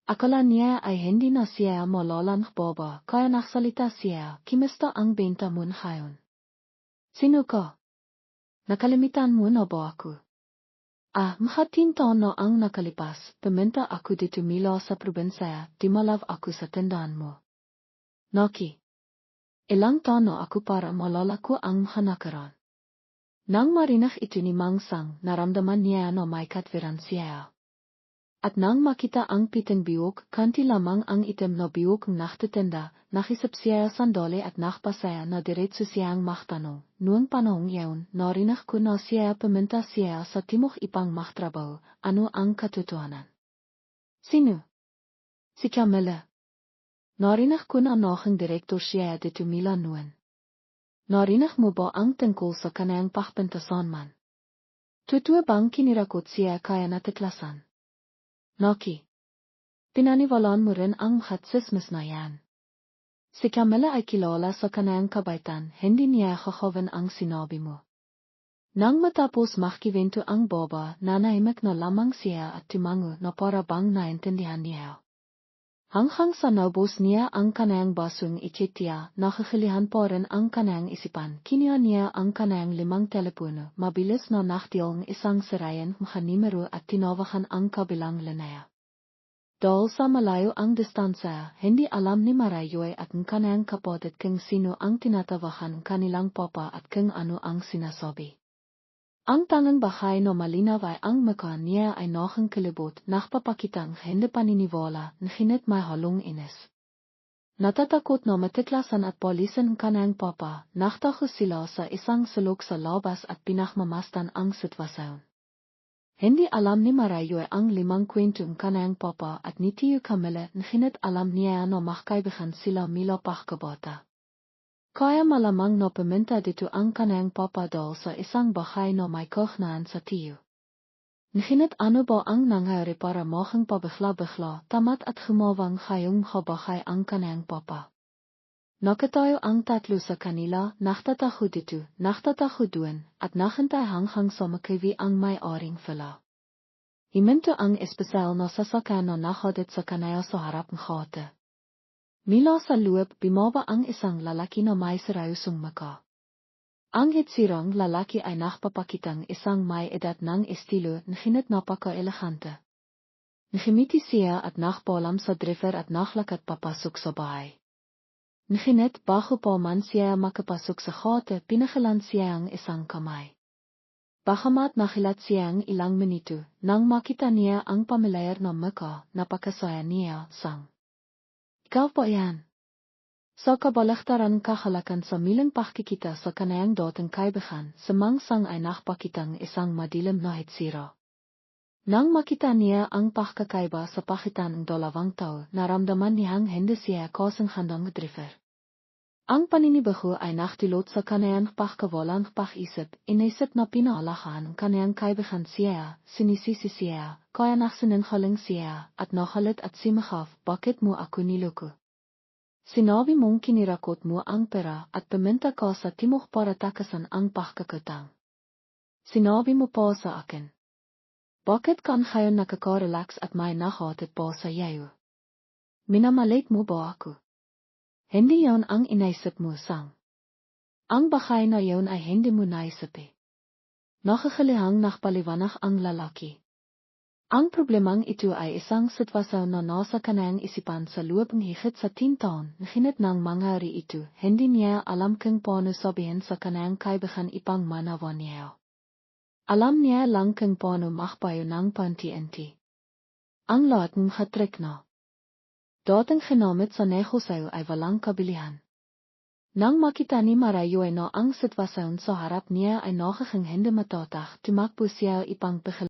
Akala niya ay hindi na siya malalang baba, kaya nagsalita siya, "Kumusta ang benta mo ngayon? Sino ka? Nakalimutan mo na ba ako?" Mahating taon na ang nakalipas, pumunta ako dito mula sa probinsya, dumalaw ako sa tindahan mo. Naki. Ilang taon na ako para malalako ang nakaraan. Nang marinig ito ni Mang Sang, naramdaman niya na may katwiran siya. At nang makita ang pitong biyok, kanti lamang ang itim na biyok ng naktitinda, nakisip siya sandali at nakpasaya na diretso siyang magtanong. Noong panahong yaon, narinig ko na siya pumunta siya sa timog ipang magtrabaho, ano ang katotohanan? Sino? Si Camilla. Narinig ko na naging direktor siya dito mula noon. Narinig mo ba ang tungkol sa kanang pagpintasan man? Totoo bang kinirakot siya kaya natiklasan? Naki. Pinaniwalaan mo rin ang hatsismis na yan. Si Camilla ay kilala sa kanang kabaitan, hindi niya kakawin ang sinabi mo. Nang matapos makikwento ang baba, nanahimik na lamang siya at tumango na para bang naintindihan niya. Hanggang sa naubos niya ang kanang basong ikitia, nakakilihan pa rin ang kanang isipan. Kinuha niya ang kanang 5 telepono, mabilis na nakdial ng isang sirayan mga numero at tinawagan ang kabilang linya. Dahil sa malayo ang distansya, hindi alam ni Marayoy at ng kanang kapatid kung sino ang tinatawagan kanilang papa at kung ano ang sinasabi. Ang tangang bahay na malinaw ay ang mukha niya ay naging kilabot, nakpapakitang hindi paniniwala, ngunit may halong inis. Natatakot na matiklasan at polisan ang kanang papa, naktago sila sa isang sulok sa labas at pinakmamastan ang sitwasyon. Hindi alam ni Marayoy ang 5 kwento ng kanang papa at ni Tiyo Camilla, ngunit alam niya na magkaibigan sila mula pagkabata. Kaya malamang na pumunta dito ang kanang papa dahil sa isang bahay na may kaugnayan sa tiyo. Ngunit ano ba ang nangyari para maging pabigla-bigla, tamat at humawang ngayong bahay ang kanang papa? Nakatayo ang tatlo sa kanila, nakataho dito, nakataho doon, at naghintay hanggang sa makiwi ang may-aring villa. Himinto ang espesyal na sasakyan na nakadit sa kanaya sa harap ng hate. Mula sa loob, bumaba ang isang lalaki na may seryosyong mukha. Ang hitsirang lalaki ay nakpapakitang isang may edad ng estilo, ngunit napaka-elegante. Nakimiti siya at nakpalam sa driver at naklakad papasok sa bahay. Ngunit bago pa man siya makapasok sa hate, pinakalan siya ang isang kamay. Bagamat nakilat siyang ilang minuto, nang makita niya ang pamilyar na mukha, napakasaya niya, Sang. Ikaw pa yan. Sa kabalagtaran kahalakan sa milang pakikita sa kanayang dating kaibigan, sa Mang Sang ay nakpakitang isang madilim na hitsira. Nang makita niya ang pakakaiba sa pakitan ng dalawang tao, naramdaman niyang hindi siya kasing handang driver. Ang paninibago ay nakdulot sa kanayang pakkawalang pakisip, inisip na pinaalahan kanayang kaibigan siya, sinisisi siya, kaya nagsinungaling siya, at nakalit at simahaf, bakit mo ako niloko? Sinabi mong kinirakot mo ang pera at pumunta ka sa timog para takasan ang pakakatang. Sinabi mo pa sa akin. Bakit ka ngayon nakaka-relax at may nakahatid pa sa yayo? Minamalit mo ba ako? Hindi yon ang inaisip mo, Sang. Ang bahay na yon ay hindi mo naisip eh. Nakakilihang nakpaliwanag ang lalaki. Ang problemang ito ay isang sitwasyon na nasa kanayang isipan sa loob ng higit sa 10 taon, ngunit nang mangyari ito, hindi niya alam kung paano sabihin sa kanayang kaibigan ipang manawa niya. Alam niya lang kung paano makpayo ng panti-unti. Ang lahat ng hatrik na. Dating ginamit sa negosyo ay walang kabilihan. Nang makita ni Marayoy na ang sitwasyon sa harap niya ay nagiging hindi matatag, tumakbo siya ipang